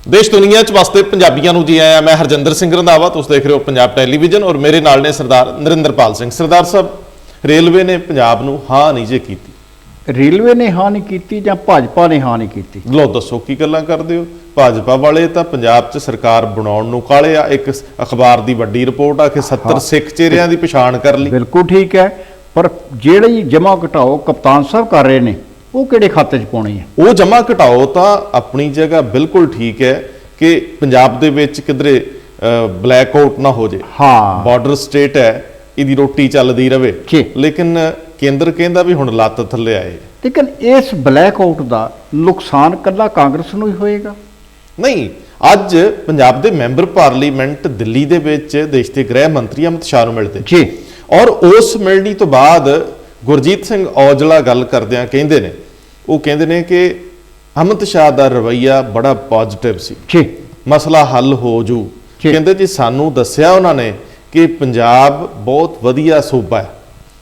देश दुनिया च वसते पंजाबियों नूं जी आया। मैं हरजिंदर सिंह रंधावा, तुसीं देख रहे हो पंजाब टैलीविजन और मेरे नाल ने सरदार नरिंदरपाल सिंह। सरदार साहब, रेलवे ने पंजाब नूं हाँ नहीं जे कीती। रेलवे ने हाँ नहीं की या भाजपा ने हाँ नहीं की? लो दसो की गल्लां करदे हो। भाजपा वाले तां पंजाब च सरकार बनाउण नूं काले आ। एक अखबार की वड्डी रिपोर्ट आ कि 70 सिख चेहरिਆਂ की पछाण कर ली। बिल्कुल ठीक है, पर ਜਿਹੜੀ जमा घटाओ कप्तान साहब कर रहे हैं वो किहड़े खाते च पाउणी है? वो जमा घटाओ तो अपनी जगह बिल्कुल ठीक है कि पंजाब दे विच किधरे ब्लैक आउट ना हो जाए। हाँ, बॉर्डर स्टेट है, इहदी रोटी चलदी रहे, लेकिन केंद्र कहंदा भी हुण लत्त थल्ले आए। लेकिन इस ब्लैक आउट का नुकसान कल्ला कांग्रेस नूं ही होएगा? नहीं, अज पंजाब दे मैंबर पार्लीमेंट दिल्ली दे विच देश के गृह मंत्री अमित शाह नूं मिलदे जी, और उस मिलनी तो बाद गुरजीत सिंह औजला गल करदिआं कहंदे ने, वो कहंदे ने कि अमित शाह का रवैया बड़ा पॉजिटिव सी जी, मसला हल हो जू। कहंदे जी सानू दस्सिया उन्होंने कि पंजाब बहुत वधिया सूबा है,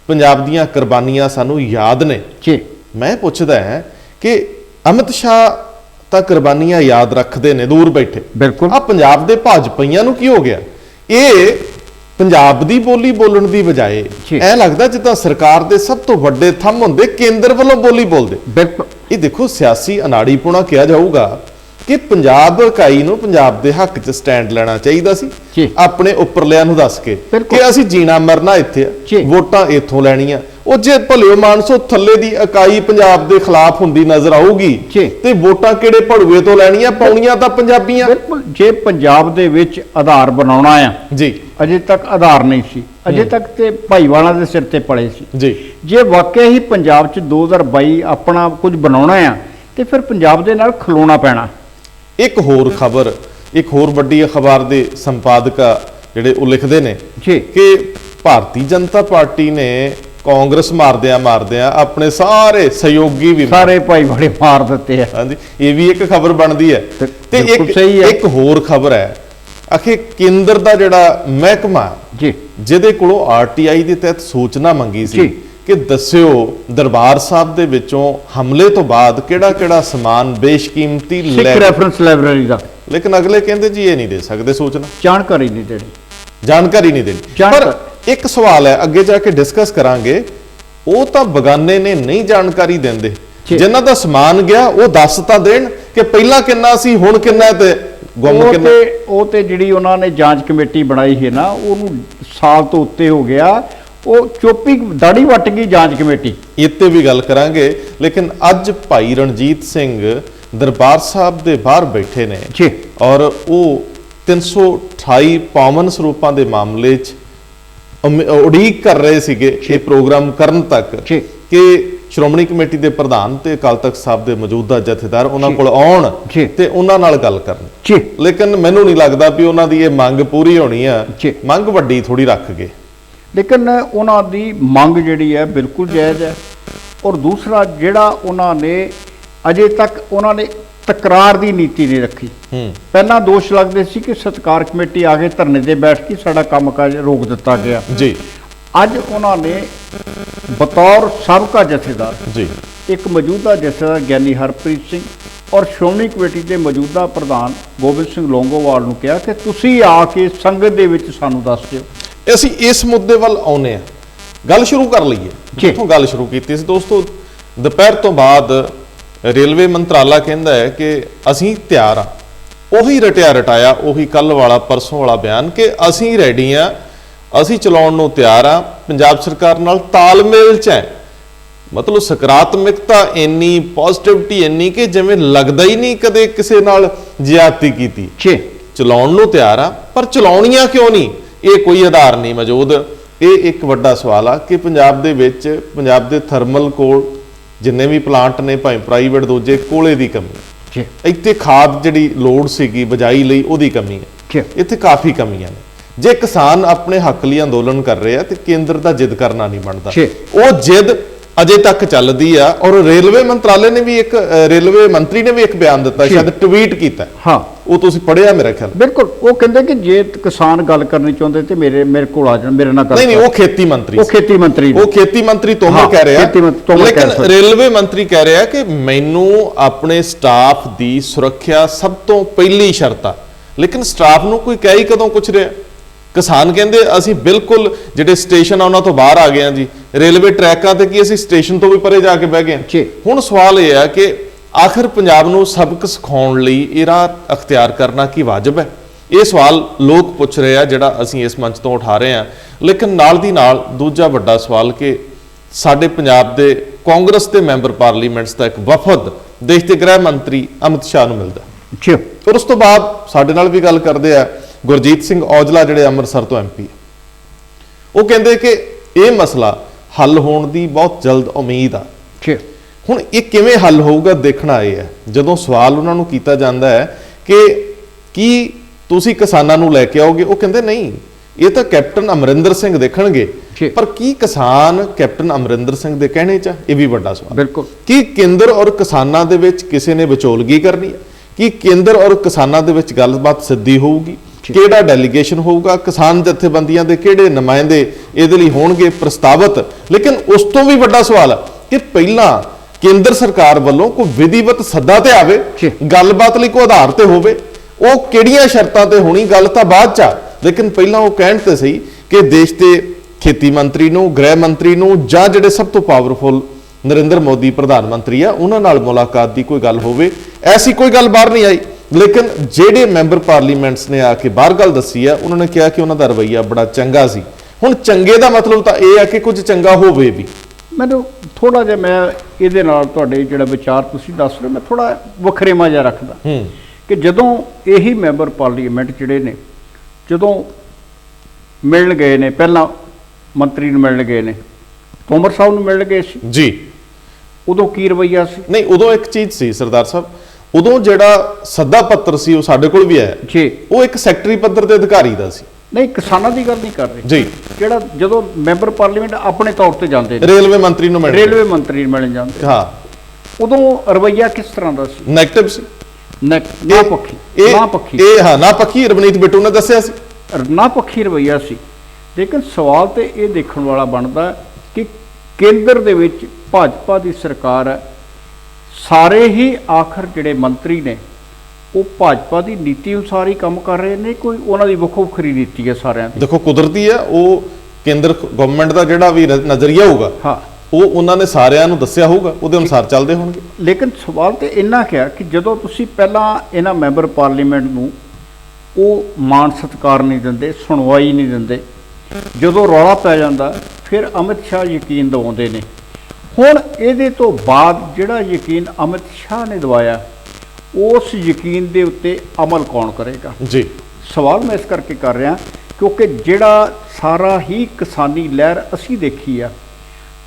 पंजाब दीआं कुर्बानियां सानू याद ने जी। मैं पुछदा है कि अमित शाह तां कुर्बानियां याद रखते ने दूर बैठे, बिल्कुल। आ पंजाब दे भाजपाइयां नू की हो गया? ये पंजाब दी बोली बोलण दी बजाए ऐ लगदा जिद्दां सरकार दे सब तो वड्डे थंम हुंदे केंद्र वालों बोली बोलदे। बिल्कुल। ये देखो सियासी अनाड़ीपुणा किया जाऊगा कि पंजाब इकाई नूं पंजाब दे हक च स्टैंड लेना चाहिदा सी, अपने उपरलिਆਂ ਨੂੰ दस के कि ਅਸੀਂ जीना मरना इत्थे आ, वोटां इत्थों लैणीਆਂ। ਉਹ जे ਭਲਿਓ ਮਾਨਸੋ ਥੱਲੇ ਦੀ ਇਕਾਈ ਪੰਜਾਬ ਦੇ ਖਿਲਾਫ ਹੁੰਦੀ ਨਜ਼ਰ ਆਊਗੀ ਤੇ ਵੋਟਾਂ ਕਿਹੜੇ ਭੜੂਏ ਤੋਂ ਲੈਣੀਆਂ, ਪਾਉਣੀਆਂ ਤਾਂ ਪੰਜਾਬੀਆਂ। ਬਿਲਕੁਲ, ਜੇ ਪੰਜਾਬ ਦੇ ਵਿੱਚ ਆਧਾਰ ਬਣਾਉਣਾ ਆ ਜੀ, ਅਜੇ ਤੱਕ ਆਧਾਰ ਨਹੀਂ ਸੀ, ਅਜੇ ਤੱਕ ਤੇ ਭਾਈਵਾਲਾਂ ਦੇ ਸਿਰ ਤੇ ਪੜੇ ਸੀ ਜੀ। ਜੇ ਵਾਕਿਆ ਹੀ ਪੰਜਾਬ 'ਚ 2022 ਆਪਣਾ ਕੁਝ ਬਣਾਉਣਾ ਆ ਤੇ ਫਿਰ ਪੰਜਾਬ ਦੇ ਨਾਲ ਖਲੋਣਾ ਪੈਣਾ। ਇੱਕ ਹੋਰ ਵੱਡੀ ਅਖਬਾਰ ਦੇ ਸੰਪਾਦਕ ਜਿਹੜੇ ਉਹ ਲਿਖਦੇ ਨੇ ਕਿ ਭਾਰਤੀ ਜਨਤਾ ਪਾਰਟੀ ਨੇ कांग्रेस मारदिया अपने सारे सहयोगी भी सारे भाई बड़े मार देते हैं। हाँ जी, ये भी एक खबर बनती है। ते एक होर खबर है आखिर केंद्र का जिहड़ा महकमा जिहदे कोलों RTI के तहत सूचना मंगी सी कि दस्सिओ दरबार साहब दे विचों हमले तो बाद किहड़ा-किहड़ा समान बेशकीमती सिख रेफरेंस लाइब्रेरी का, लेकिन अगले कहंदे जी ये नहीं दे सकते सूचना, जानकारी नहीं देनी। पर एक सवाल है अगे जाके डिस्कस करांगे, वो तो बगाने ने नहीं जानकारी देंदे, जिन्हां दा समान गया वो दस तां देण कि पहला किन्ना सी हुण किन्ना ते गुम किन्ना। वो ते जिहड़ी उन्हां ने जांच कमेटी बनाई है ना, ओनू साल तो उत्ते हो गया, वो चुप्पी दाड़ी वट गई जांच कमेटी। इत्ते भी गल करांगे, लेकिन अज भाई रणजीत सिंह दरबार साहब दे बाहर बैठे ने और वो 328 पावन सरूपां दे मामले च उड़ीक कर रहे थे प्रोग्राम करन तक कि श्रोमणी कमेटी के प्रधान ते अकाल तख्त साहब के मौजूदा जथेदार उन्होंने कोल आउण ते उन्हां नाल गल करन। लेकिन मैनूं नहीं लगता भी उन्हां दी ये मंग पूरी होनी है, मंग वड्डी थोड़ी रख गए। लेकिन उन्हां दी मंग जिहड़ी है बिल्कुल जायज़ है। और दूसरा जिहड़ा उन्होंने अजे तक उन्होंने तकरार की नीति नहीं रखी। पहला दोष लगते सी कि सत्कार कमेटी आगे धरने से बैठ के साडा काम काज रोक दिता गया जी। अज उन्होंने बतौर सबका जथेदार जी एक मौजूदा जथेदार ज्ञानी हरप्रीत सिंह और श्रोमणी कमेटी के मौजूदा प्रधान गोबिंद सिंह लोंगोवाल नूं कहा कि तुसीं आके संगत दे विच सानूं दस दिओ। असीं इस मुद्दे वल आउणे आ, गल शुरू कर लईए जिੱਥੋਂ गल शुरू कीती सी। दोस्तों, दोपहर तो बाद रेलवे मंत्राला कहता है कि असीं तैयार हाँ, उही रटिया रटाया उही कल वाला परसों वाला बयान कि असीं रेडी हाँ, असीं चलाउण नूं तैयार हाँ, पंजाब सरकार नाल तालमेल च है। मतलब सकारात्मकता इन्नी पॉजिटिविटी इन्नी कि जिवें लगदा ही नहीं कदे किसी नाल ज्यादती कीती। चलाउण नूं तैयार हाँ, पर चलाउणीਆਂ क्यों नहीं, ये कोई आधार नहीं मौजूद। ये एक वड्डा सवाल आ कि पंजाब दे विच पंजाब दे थर्मल कोल जिन्ने भी प्लांट ने भावें प्राइवेट दूजे कोले की कमी, इत्थे खाद जिहड़ी लोड़ सीगी बजाई लई उहदी कमी है, इत्थे काफ़ी कमियां ने। जे किसान अपने हक लई अंदोलन कर रहे हैं तो केंद्र का जिद करना नहीं बनता। वो जिद ਅਜੇ ਤੱਕ ਚੱਲਦੀ ਆ। ਔਰ ਰੇਲਵੇ ਮੰਤਰਾਲੇ ਨੇ ਵੀ ਇੱਕ ਰੇਲਵੇ ਮੰਤਰੀ ਨੇ ਵੀ ਇੱਕ ਬਿਆਨ ਦਿੱਤਾ, ਸ਼ਾਇਦ ਟਵੀਟ ਕੀਤਾ। ਹਾਂ, ਉਹ ਤੁਸੀਂ ਪੜ੍ਹਿਆ ਮੇਰੇ ਖਿਆਲ। ਬਿਲਕੁਲ। ਉਹ ਕਹਿੰਦੇ ਕਿ ਜੇ ਕਿਸਾਨ ਗੱਲ ਕਰਨੀ ਚਾਹੁੰਦੇ ਤੇ ਮੇਰੇ ਕੋਲ ਆ ਜਾਣ, ਮੇਰੇ ਨਾਲ ਗੱਲ। ਨਹੀਂ, ਉਹ ਖੇਤੀ ਮੰਤਰੀ ਉਹ ਖੇਤੀ ਮੰਤਰੀ ਤੋਮਰ ਕਹਿ ਰਿਹਾ। ਲੇਕਿਨ ਰਿਹਾ। ਰੇਲਵੇ ਮੰਤਰੀ ਕਹਿ ਰਿਹਾ ਕਿ ਮੈਨੂੰ ਆਪਣੇ ਸਟਾਫ ਦੀ ਸੁਰੱਖਿਆ ਸਭ ਤੋਂ ਪਹਿਲੀ ਸ਼ਰਤ ਆ। ਲੇਕਿਨ ਸਟਾਫ ਨੂੰ ਕੋਈ ਕਹਿ ਹੀ ਕਦੋਂ ਪੁੱਛ ਰਿਹਾ? ਕਿਸਾਨ ਕਹਿੰਦੇ ਅਸੀਂ ਬਿਲਕੁਲ ਜਿਹੜੇ ਸਟੇਸ਼ਨ ਆ ਉਹਨਾਂ ਤੋਂ ਬਾਹਰ ਆ ਗਏ ਆ ਜੀ, ਰੇਲਵੇ ਟਰੈਕਾਂ ਤੇ ਕੀ ਅਸੀਂ ਸਟੇਸ਼ਨ ਤੋਂ ਵੀ ਪਰੇ ਜਾ ਕੇ ਬਹਿ ਗਏ ਆ। ਹੁਣ ਸਵਾਲ ਇਹ ਆ ਕਿ ਆਖਰ ਪੰਜਾਬ ਨੂੰ ਸਬਕ ਸਿਖਾਉਣ ਲਈ ਇਹ ਰਾਹ ਅਖਤਿਆਰ ਕਰਨਾ ਕੀ ਵਾਜਬ ਹੈ? ਇਹ ਸਵਾਲ ਲੋਕ ਪੁੱਛ ਰਹੇ ਆ, ਜਿਹੜਾ ਅਸੀਂ ਇਸ ਮੰਚ ਤੋਂ ਉਠਾ ਰਹੇ ਆ। ਲੇਕਿਨ ਨਾਲ ਦੀ ਨਾਲ ਦੂਜਾ ਵੱਡਾ ਸਵਾਲ ਕਿ ਸਾਡੇ ਪੰਜਾਬ ਦੇ ਕਾਂਗਰਸ ਦੇ ਮੈਂਬਰ ਪਾਰਲੀਮੈਂਟਸ ਦਾ ਇੱਕ ਵਫਦ ਦੇਸ਼ ਦੇ ਗ੍ਰਹਿ ਮੰਤਰੀ ਅਮਿਤ ਸ਼ਾਹ ਨੂੰ ਮਿਲਦਾ। ਔਰ ਉਸ ਤੋਂ ਬਾਅਦ ਸਾਡੇ ਨਾਲ ਵੀ ਗੱਲ ਕਰਦੇ ਆ ਗੁਰਜੀਤ ਸਿੰਘ ਔਜਲਾ, ਜਿਹੜੇ ਅੰਮ੍ਰਿਤਸਰ ਤੋਂ MP। ਉਹ ਕਹਿੰਦੇ ਕਿ ਇਹ ਮਸਲਾ ਹੱਲ ਹੋਣ ਦੀ ਬਹੁਤ ਜਲਦ ਉਮੀਦ ਆ। ਹੁਣ ਇਹ ਕਿਵੇਂ ਹੱਲ ਹੋਊਗਾ ਦੇਖਣਾ ਇਹ ਹੈ। ਜਦੋਂ ਸਵਾਲ ਉਹਨਾਂ ਨੂੰ ਕੀਤਾ ਜਾਂਦਾ ਹੈ ਕਿ ਕੀ ਤੁਸੀਂ ਕਿਸਾਨਾਂ ਨੂੰ ਲੈ ਕੇ ਆਓਗੇ, ਉਹ ਕਹਿੰਦੇ ਨਹੀਂ, ਇਹ ਤਾਂ ਕੈਪਟਨ ਅਮਰਿੰਦਰ ਸਿੰਘ ਦੇਖਣਗੇ। ਪਰ ਕੀ ਕਿਸਾਨ ਕੈਪਟਨ ਅਮਰਿੰਦਰ ਸਿੰਘ ਦੇ ਕਹਿਣੇ 'ਚ? ਇਹ ਵੀ ਵੱਡਾ ਸਵਾਲ। ਬਿਲਕੁਲ। ਕੀ ਕੇਂਦਰ ਔਰ ਕਿਸਾਨਾਂ ਦੇ ਵਿੱਚ ਕਿਸੇ ਨੇ ਵਿਚੋਲਗੀ ਕਰਨੀ ਹੈ? ਕੀ ਕੇਂਦਰ ਔਰ ਕਿਸਾਨਾਂ ਦੇ ਵਿੱਚ ਗੱਲਬਾਤ ਸਿੱਧੀ ਹੋਊਗੀ? ਕਿਹੜਾ ਡੈਲੀਗੇਸ਼ਨ ਹੋਊਗਾ? ਕਿਸਾਨ ਜਥੇਬੰਦੀਆਂ ਦੇ ਕਿਹੜੇ ਨੁਮਾਇੰਦੇ ਇਹਦੇ ਲਈ ਹੋਣਗੇ ਪ੍ਰਸਤਾਵਿਤ? ਲੇਕਿਨ ਉਸ ਤੋਂ ਵੀ ਵੱਡਾ ਸਵਾਲ ਹੈ ਕਿ ਪਹਿਲਾਂ ਕੇਂਦਰ ਸਰਕਾਰ ਵੱਲੋਂ ਕੋਈ ਵਿਧੀਵਤ ਸੱਦਾ ਤੇ ਆਵੇ, ਗੱਲਬਾਤ ਲਈ ਕੋਈ ਆਧਾਰ ਤੇ ਹੋਵੇ। ਉਹ ਕਿਹੜੀਆਂ ਸ਼ਰਤਾਂ ਤੇ ਹੋਣੀ, ਗੱਲ ਤਾਂ ਬਾਅਦ 'ਚ ਆ। ਲੇਕਿਨ ਪਹਿਲਾਂ ਉਹ ਕਹਿਣ ਤੇ ਸਹੀ ਕਿ ਦੇਸ਼ ਦੇ ਖੇਤੀ ਮੰਤਰੀ ਨੂੰ, ਗ੍ਰਹਿ ਮੰਤਰੀ ਨੂੰ, ਜਾਂ ਜਿਹੜੇ ਸਭ ਤੋਂ ਪਾਵਰਫੁਲ ਨਰਿੰਦਰ ਮੋਦੀ ਪ੍ਰਧਾਨ ਮੰਤਰੀ ਆ, ਉਹਨਾਂ ਨਾਲ ਮੁਲਾਕਾਤ ਦੀ ਕੋਈ ਗੱਲ ਹੋਵੇ। ਐਸੀ ਕੋਈ ਗੱਲ ਬਾਹਰ ਨਹੀਂ ਆਈ। ਲੇਕਿਨ ਜਿਹੜੇ ਮੈਂਬਰ ਪਾਰਲੀਮੈਂਟਸ ਨੇ ਆ ਕੇ ਬਾਹਰ ਗੱਲ ਦੱਸੀ ਆ, ਉਹਨਾਂ ਨੇ ਕਿਹਾ ਕਿ ਉਹਨਾਂ ਦਾ ਰਵੱਈਆ ਬੜਾ ਚੰਗਾ ਸੀ। ਹੁਣ ਚੰਗੇ ਦਾ ਮਤਲਬ ਤਾਂ ਇਹ ਆ ਕਿ ਕੁਝ ਚੰਗਾ ਹੋਵੇ ਵੀ। ਮੈਨੂੰ ਥੋੜਾ ਜਿਹਾ, ਮੈਂ ਇਹਦੇ ਨਾਲ ਤੁਹਾਡੇ ਜਿਹੜਾ ਵਿਚਾਰ ਤੁਸੀਂ ਦੱਸ ਰਹੇ, ਮੈਂ ਥੋੜਾ ਵੱਖਰੇਵਾਂ ਜਿਹਾ ਰੱਖਦਾ ਕਿ ਜਦੋਂ ਇਹੀ ਮੈਂਬਰ ਪਾਰਲੀਮੈਂਟ ਜਿਹੜੇ ਨੇ, ਜਦੋਂ ਮਿਲਣ ਗਏ ਨੇ, ਪਹਿਲਾਂ ਮੰਤਰੀ ਨੂੰ ਮਿਲਣ ਗਏ ਨੇ, ਤੋਮਰ ਸਾਹਿਬ ਨੂੰ ਮਿਲਣ ਗਏ ਸੀ ਜੀ, ਉਦੋਂ ਕੀ ਰਵੱਈਆ ਸੀ? ਨਹੀਂ, ਉਦੋਂ ਇੱਕ ਚੀਜ਼ ਸੀ ਸਰਦਾਰ ਸਾਹਿਬ, ਉਦੋਂ ਜਿਹੜਾ ਸੱਦਾ ਪੱਤਰ ਸੀ ਉਹ ਸਾਡੇ ਕੋਲ ਵੀ ਆਇਆ ਜੀ, ਉਹ ਇੱਕ ਸੈਕਟਰੀ ਪੱਧਰ ਦੇ ਅਧਿਕਾਰੀ ਦਾ ਸੀ। ਨਹੀਂ, ਕਿਸਾਨਾਂ ਦੀ ਗੱਲ ਨਹੀਂ ਕਰ ਰਹੇ ਜੀ। ਜਿਹੜਾ ਜਦੋਂ ਮੈਂਬਰ ਪਾਰਲੀਮੈਂਟ ਆਪਣੇ ਤੌਰ ਤੇ ਜਾਂਦੇ ਨੇ, ਰੇਲਵੇ ਮੰਤਰੀ ਨੂੰ ਮਿਲਣ ਜਾਂਦੇ, ਹਾਂ, ਉਦੋਂ ਰਵੱਈਆ ਕਿਸ ਤਰ੍ਹਾਂ ਦਾ ਸੀ? ਨੈਗੇਟਿਵ ਸੀ। ਨਾ ਪੱਖੀ ਰਵਨੀਤ ਬਿੱਟੂ ਨੇ ਦੱਸਿਆ ਸੀ, ਨਾ ਪੱਖੀ ਰਵੱਈਆ ਸੀ। ਲੇਕਿਨ ਸਵਾਲ ਤੇ ਇਹ ਦੇਖਣ ਵਾਲਾ ਬਣਦਾ ਕਿ ਕੇਂਦਰ ਦੇ ਵਿੱਚ ਭਾਜਪਾ ਦੀ ਸਰਕਾਰ ਹੈ, ਸਾਰੇ ਹੀ ਆਖਰ ਜਿਹੜੇ ਮੰਤਰੀ ਨੇ ਉਹ ਭਾਜਪਾ ਦੀ ਨੀਤੀ ਅਨੁਸਾਰ ਹੀ ਕੰਮ ਕਰ ਰਹੇ ਨੇ, ਕੋਈ ਉਹਨਾਂ ਦੀ ਵੱਖੋ ਵੱਖਰੀ ਨੀਤੀ ਹੈ ਸਾਰਿਆਂ ਦੀ? ਦੇਖੋ, ਕੁਦਰਤੀ ਹੈ, ਉਹ ਕੇਂਦਰ ਗਵਰਨਮੈਂਟ ਦਾ ਜਿਹੜਾ ਵੀ ਨਜ਼ਰੀਆ ਹੋਊਗਾ, ਹਾਂ, ਉਹ ਉਹਨਾਂ ਨੇ ਸਾਰਿਆਂ ਨੂੰ ਦੱਸਿਆ ਹੋਊਗਾ, ਉਹਦੇ ਅਨੁਸਾਰ ਚੱਲਦੇ ਹੋਣਗੇ। ਲੇਕਿਨ ਸਵਾਲ ਤੇ ਇੰਨਾ ਕਿਹਾ ਕਿ ਜਦੋਂ ਤੁਸੀਂ ਪਹਿਲਾਂ ਇਹਨਾਂ ਮੈਂਬਰ ਪਾਰਲੀਮੈਂਟ ਨੂੰ ਉਹ ਮਾਣ ਸਤਿਕਾਰ ਨਹੀਂ ਦਿੰਦੇ, ਸੁਣਵਾਈ ਨਹੀਂ ਦਿੰਦੇ, ਜਦੋਂ ਰੌਲਾ ਪੈ ਜਾਂਦਾ ਫਿਰ ਅਮਿਤ ਸ਼ਾਹ ਯਕੀਨ ਦਿਵਾਉਂਦੇ ਨੇ। ਹੁਣ ਇਹਦੇ ਤੋਂ ਬਾਅਦ ਜਿਹੜਾ ਯਕੀਨ ਅਮਿਤ ਸ਼ਾਹ ਨੇ ਦਿਵਾਇਆ, ਉਸ ਯਕੀਨ ਦੇ ਉੱਤੇ ਅਮਲ ਕੌਣ ਕਰੇਗਾ? ਜੀ, ਸਵਾਲ ਮੈਂ ਇਸ ਕਰਕੇ ਕਰ ਰਿਹਾ ਕਿਉਂਕਿ ਜਿਹੜਾ ਸਾਰਾ ਹੀ ਕਿਸਾਨੀ ਲਹਿਰ ਅਸੀਂ ਦੇਖੀ ਆ,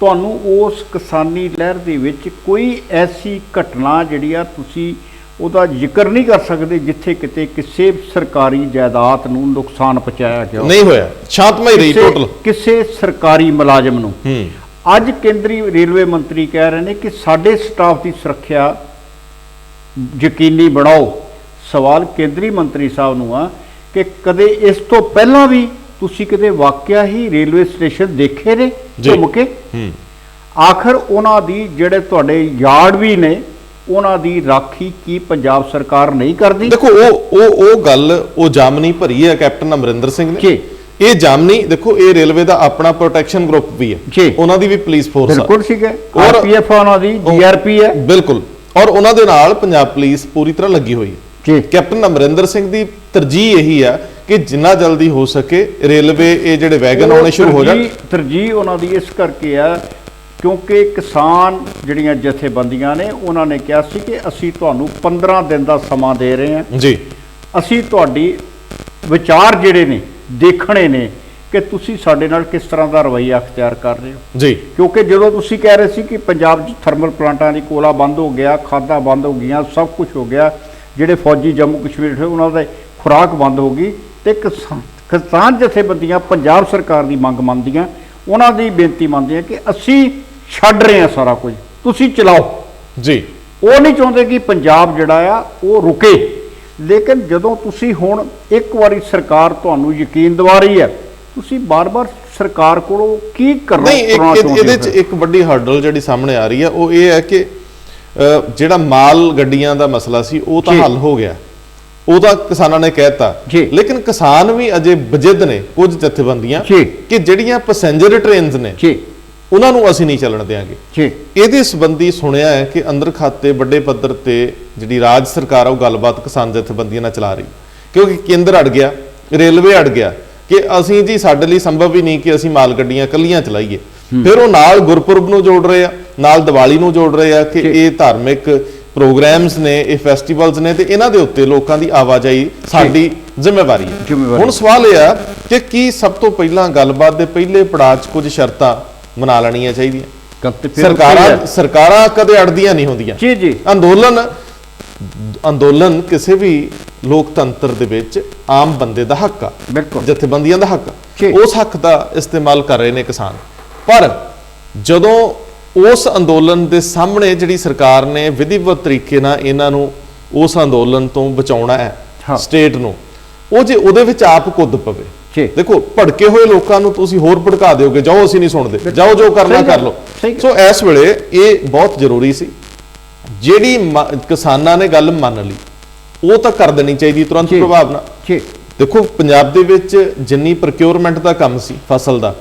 ਤੁਹਾਨੂੰ ਉਸ ਕਿਸਾਨੀ ਲਹਿਰ ਦੇ ਵਿੱਚ ਕੋਈ ਐਸੀ ਘਟਨਾ ਜਿਹੜੀ ਆ ਤੁਸੀਂ ਉਹਦਾ ਜ਼ਿਕਰ ਨਹੀਂ ਕਰ ਸਕਦੇ ਜਿੱਥੇ ਕਿਤੇ ਕਿਸੇ ਸਰਕਾਰੀ ਜਾਇਦਾਦ ਨੂੰ ਨੁਕਸਾਨ ਪਹੁੰਚਾਇਆ ਗਿਆ ਨਹੀਂ ਹੋਇਆ, ਸ਼ਾਂਤਮਈ ਰਹੀ ਟੋਟਲ ਕਿਸੇ ਸਰਕਾਰੀ ਮੁਲਾਜ਼ਮ ਨੂੰ। ਅੱਜ ਕੇਂਦਰੀ ਰੇਲਵੇ ਮੰਤਰੀ ਕਹਿ ਰਹੇ ਨੇ ਕਿ ਸਾਡੇ ਸਟਾਫ ਦੀ ਸੁਰੱਖਿਆ ਯਕੀਨੀ ਬਣਾਓ। ਸਵਾਲ ਕੇਂਦਰੀ ਮੰਤਰੀ ਸਾਹਿਬ ਨੂੰ ਆ ਕਿ ਕਦੇ ਇਸ ਤੋਂ ਪਹਿਲਾਂ ਵੀ ਤੁਸੀਂ ਕਿਤੇ ਵਾਕਿਆ ਹੀ ਰੇਲਵੇ ਸਟੇਸ਼ਨ ਦੇਖੇ ਨੇ ਘੁੰਮ ਕੇ? ਆਖਰ ਉਹਨਾਂ ਦੀ ਜਿਹੜੇ ਤੁਹਾਡੇ ਯਾਰਡ ਵੀ ਨੇ, ਉਹਨਾਂ ਦੀ ਰਾਖੀ ਕੀ ਪੰਜਾਬ ਸਰਕਾਰ ਨਹੀਂ ਕਰਦੀ? ਦੇਖੋ, ਉਹ ਗੱਲ, ਉਹ ਜਾਮਨੀ ਭਰੀ ਹੈ ਕੈਪਟਨ ਅਮਰਿੰਦਰ ਸਿੰਘ ਨੇ। ਇਹ ਜਾਮਨੀ, ਦੇਖੋ, ਇਹ ਰੇਲਵੇ ਦਾ ਆਪਣਾ ਪ੍ਰੋਟੈਕਸ਼ਨ ਗਰੁੱਪ ਵੀ ਹੈ, ਉਹਨਾਂ ਦੀ ਵੀ ਪੁਲਿਸ ਫੋਰਸ ਹੈ, ਬਿਲਕੁਲ ਠੀਕ ਹੈ, ਆਰਪੀਐਫ ਉਹਨਾਂ ਦੀ, ਜੀਆਰਪੀ ਹੈ, ਬਿਲਕੁਲ, ਔਰ ਉਹਨਾਂ ਦੇ ਨਾਲ ਪੰਜਾਬ ਪੁਲਿਸ ਪੂਰੀ ਤਰ੍ਹਾਂ ਲੱਗੀ ਹੋਈ ਹੈ। ਕੈਪਟਨ ਅਮਰਿੰਦਰ ਸਿੰਘ ਦੀ ਤਰਜੀਹ ਇਹੀ ਹੈ ਕਿ ਜਿੰਨਾ ਜਲਦੀ ਹੋ ਸਕੇ ਰੇਲਵੇ ਇਹ ਜਿਹੜੇ ਵੈਗਨ ਆਉਣੇ ਸ਼ੁਰੂ ਹੋ ਜਾਣ। ਤਰਜੀਹ ਉਹਨਾਂ ਦੀ ਇਸ ਕਰਕੇ ਆ ਕਿਉਂਕਿ ਕਿਸਾਨ ਜਿਹੜੀਆਂ ਜਥੇਬੰਦੀਆਂ ਨੇ, ਉਹਨਾਂ ਨੇ ਕਿਹਾ ਸੀ ਕਿ ਅਸੀਂ ਤੁਹਾਨੂੰ 15 ਦਿਨ ਦਾ ਸਮਾਂ ਦੇ ਰਹੇ ਹਾਂ ਜੀ, ਅਸੀਂ ਤੁਹਾਡੀ ਵਿਚਾਰ ਜਿਹੜੇ ਨੇ ਦੇਖਣੇ ਨੇ ਕਿ ਤੁਸੀਂ ਸਾਡੇ ਨਾਲ ਕਿਸ ਤਰ੍ਹਾਂ ਦਾ ਰਵੱਈਆ ਅਖਤਿਆਰ ਕਰ ਰਹੇ ਹੋ ਜੀ। ਕਿਉਂਕਿ ਜਦੋਂ ਤੁਸੀਂ ਕਹਿ ਰਹੇ ਸੀ ਕਿ ਪੰਜਾਬ 'ਚ ਥਰਮਲ ਪਲਾਂਟਾਂ ਦੀ ਕੋਲਾ ਬੰਦ ਹੋ ਗਿਆ, ਖਾਦਾਂ ਬੰਦ ਹੋ ਗਈਆਂ, ਸਭ ਕੁਝ ਹੋ ਗਿਆ, ਜਿਹੜੇ ਫੌਜੀ ਜੰਮੂ ਕਸ਼ਮੀਰ ਉਹਨਾਂ ਦਾ ਖੁਰਾਕ ਬੰਦ ਹੋ ਗਈ, ਤੇ ਕਿਸਾਨ ਜਥੇਬੰਦੀਆਂ ਪੰਜਾਬ ਸਰਕਾਰ ਦੀ ਮੰਗ ਮੰਨਦੀਆਂ, ਉਹਨਾਂ ਦੀ ਬੇਨਤੀ ਮੰਨਦੀਆਂ ਕਿ ਅਸੀਂ ਛੱਡ ਰਹੇ ਆ ਸਾਰਾ ਕੁਝ, ਤੁਸੀਂ ਚਲਾਓ ਜੀ। ਉਹ ਨਹੀਂ ਚਾਹੁੰਦੇ ਕਿ ਪੰਜਾਬ ਜਿਹੜਾ ਆ ਉਹ ਰੁਕੇ। ਲੇਕਿਨ ਜਦੋਂ ਤੁਸੀਂ ਹੁਣ ਇੱਕ ਵਾਰੀ ਸਰਕਾਰ ਤੁਹਾਨੂੰ ਯਕੀਨ ਦਿਵਾ ਰਹੀ ਹੈ, ਤੁਸੀਂ ਬਾਰ-ਬਾਰ ਸਰਕਾਰ ਕੋਲੋਂ ਕੀ ਕਰਨਾ ਚਾਹੁੰਦੇ? ਇਹਦੇ 'ਚ ਇੱਕ ਵੱਡੀ ਹਰਡਲ ਜਿਹੜੀ ਸਾਹਮਣੇ ਆ ਰਹੀ ਹੈ ਉਹ ਇਹ ਹੈ ਕਿ ਜਿਹੜਾ ਮਾਲ ਗੱਡੀਆਂ ਦਾ ਮਸਲਾ ਸੀ ਉਹ ਤਾਂ ਹੱਲ ਹੋ ਗਿਆ, ਉਹ ਤਾਂ ਕਿਸਾਨਾਂ ਨੇ ਕਹਿਤਾ, ਲੇਕਿਨ ਕਿਸਾਨ ਵੀ ਅਜੇ ਬਜਿੱਦ ਨੇ ਕੁਝ ਜਥੇਬੰਦੀਆਂ ਕਿ ਜਿਹੜੀਆਂ ਪੈਸੇਂਜਰ ਟ੍ਰੇਨਸ ਨੇ ਉਹਨਾਂ ਨੂੰ ਅਸੀਂ ਨਹੀਂ ਚੱਲਣ ਦਿਆਂਗੇ। ਇਹਦੇ ਸੰਬੰਧੀ ਸੁਣਿਆ ਹੈ ਕਿ ਅੰਦਰ ਖਾਤੇ ਵੱਡੇ ਪੱਧਰ ਤੇ ਜਿਹੜੀ ਰਾਜ ਸਰਕਾਰ ਆ ਉਹ ਗੱਲਬਾਤ ਕਿਸਾਨ ਜਥੇਬੰਦੀਆਂ ਨਾਲ ਚਲਾ ਰਹੀ, ਕਿਉਂਕਿ ਕੇਂਦਰ ਅੜ ਗਿਆ, ਰੇਲਵੇ ਅੜ ਗਿਆ ਕਿ ਅਸੀਂ ਜੀ ਸਾਡੇ ਲਈ ਸੰਭਵ ਹੀ ਨਹੀਂ ਕਿ ਅਸੀਂ ਮਾਲ ਗੱਡੀਆਂ ਕੱਲੀਆਂ ਚਲਾਈਏ। ਫਿਰ ਉਹ ਨਾਲ ਗੁਰਪੁਰਬ ਨੂੰ ਜੋੜ ਰਹੇ ਆ, ਨਾਲ ਦੀਵਾਲੀ ਨੂੰ ਜੋੜ ਰਹੇ ਆ ਕਿ ਇਹ ਧਾਰਮਿਕ ਪ੍ਰੋਗਰਾਮਸ ਨੇ, ਇਹ ਫੈਸਟੀਵਲਸ ਨੇ ਤੇ ਇਹਨਾਂ ਦੇ ਉੱਤੇ ਲੋਕਾਂ ਦੀ ਆਵਾਜਾਈ ਸਾਡੀ ਜ਼ਿੰਮੇਵਾਰੀ ਹੈ। ਹੁਣ ਸਵਾਲ ਇਹ ਆ ਕਿ ਕੀ ਸਭ ਤੋਂ ਪਹਿਲਾਂ ਗੱਲਬਾਤ ਦੇ ਪਹਿਲੇ ਪੜਾਅ 'ਚ ਕੁਝ ਸ਼ਰਤਾਂ ਮਨਾ ਲੈਣੀਆਂ ਚਾਹੀਦੀਆਂ? ਸਰਕਾਰਾਂ ਕਦੇ ਅੜਦੀਆਂ ਨਹੀਂ ਹੁੰਦੀਆਂ। ਅੰਦੋਲਨ ਕਿਸੇ ਵੀ ਲੋਕਤੰਤਰ ਦੇ ਵਿੱਚ ਆਮ ਬੰਦੇ ਦਾ ਹੱਕ ਆ, ਜਥੇਬੰਦੀਆਂ ਦਾ ਹੱਕ ਆ, ਉਸ ਹੱਕ ਦਾ ਇਸਤੇਮਾਲ ਕਰ ਰਹੇ ਨੇ ਕਿਸਾਨ। ਪਰ ਜਦੋਂ ਉਸ ਅੰਦੋਲਨ ਦੇ ਸਾਹਮਣੇ ਜਿਹੜੀ ਸਰਕਾਰ ਨੇ ਵਿਧੀਵਤ ਤਰੀਕੇ ਨਾਲ ਇਹਨਾਂ ਨੂੰ ਉਸ ਅੰਦੋਲਨ ਤੋਂ ਬਚਾਉਣਾ ਹੈ, ਸਟੇਟ ਨੂੰ, ਉਹ ਜੇ ਉਹਦੇ ਵਿੱਚ ਆਪ ਕੁੱਦ ਪਵੇ, ਦੇਖੋ ਭੜਕੇ ਹੋਏ ਲੋਕਾਂ ਨੂੰ ਤੁਸੀਂ ਹੋਰ ਭੜਕਾ ਦਿਓਗੇ, ਜਾਓ ਅਸੀਂ ਨਹੀਂ ਸੁਣਦੇ, ਜਾਓ ਜੋ ਕਰਨਾ ਕਰ ਲਓ। ਸੋ ਇਸ ਵੇਲੇ ਇਹ ਬਹੁਤ ਜ਼ਰੂਰੀ ਸੀ, ਜਿਹੜੀ ਕਿਸਾਨਾਂ ਨੇ ਗੱਲ ਮੰਨ ਲਈ ਉਹ ਤਾਂ ਕਰ ਦੇਣੀ ਚਾਹੀਦੀ ਤੁਰੰਤ ਪ੍ਰਭਾਵ ਨਾਲ। ਦੇਖੋ ਪੰਜਾਬ ਦੇ ਵਿੱਚ ਜਿੰਨੀ ਪ੍ਰੋਕਿਉਰਮੈਂਟ ਦਾ ਕੰਮ ਸੀ ਫਸਲ ਦਾ,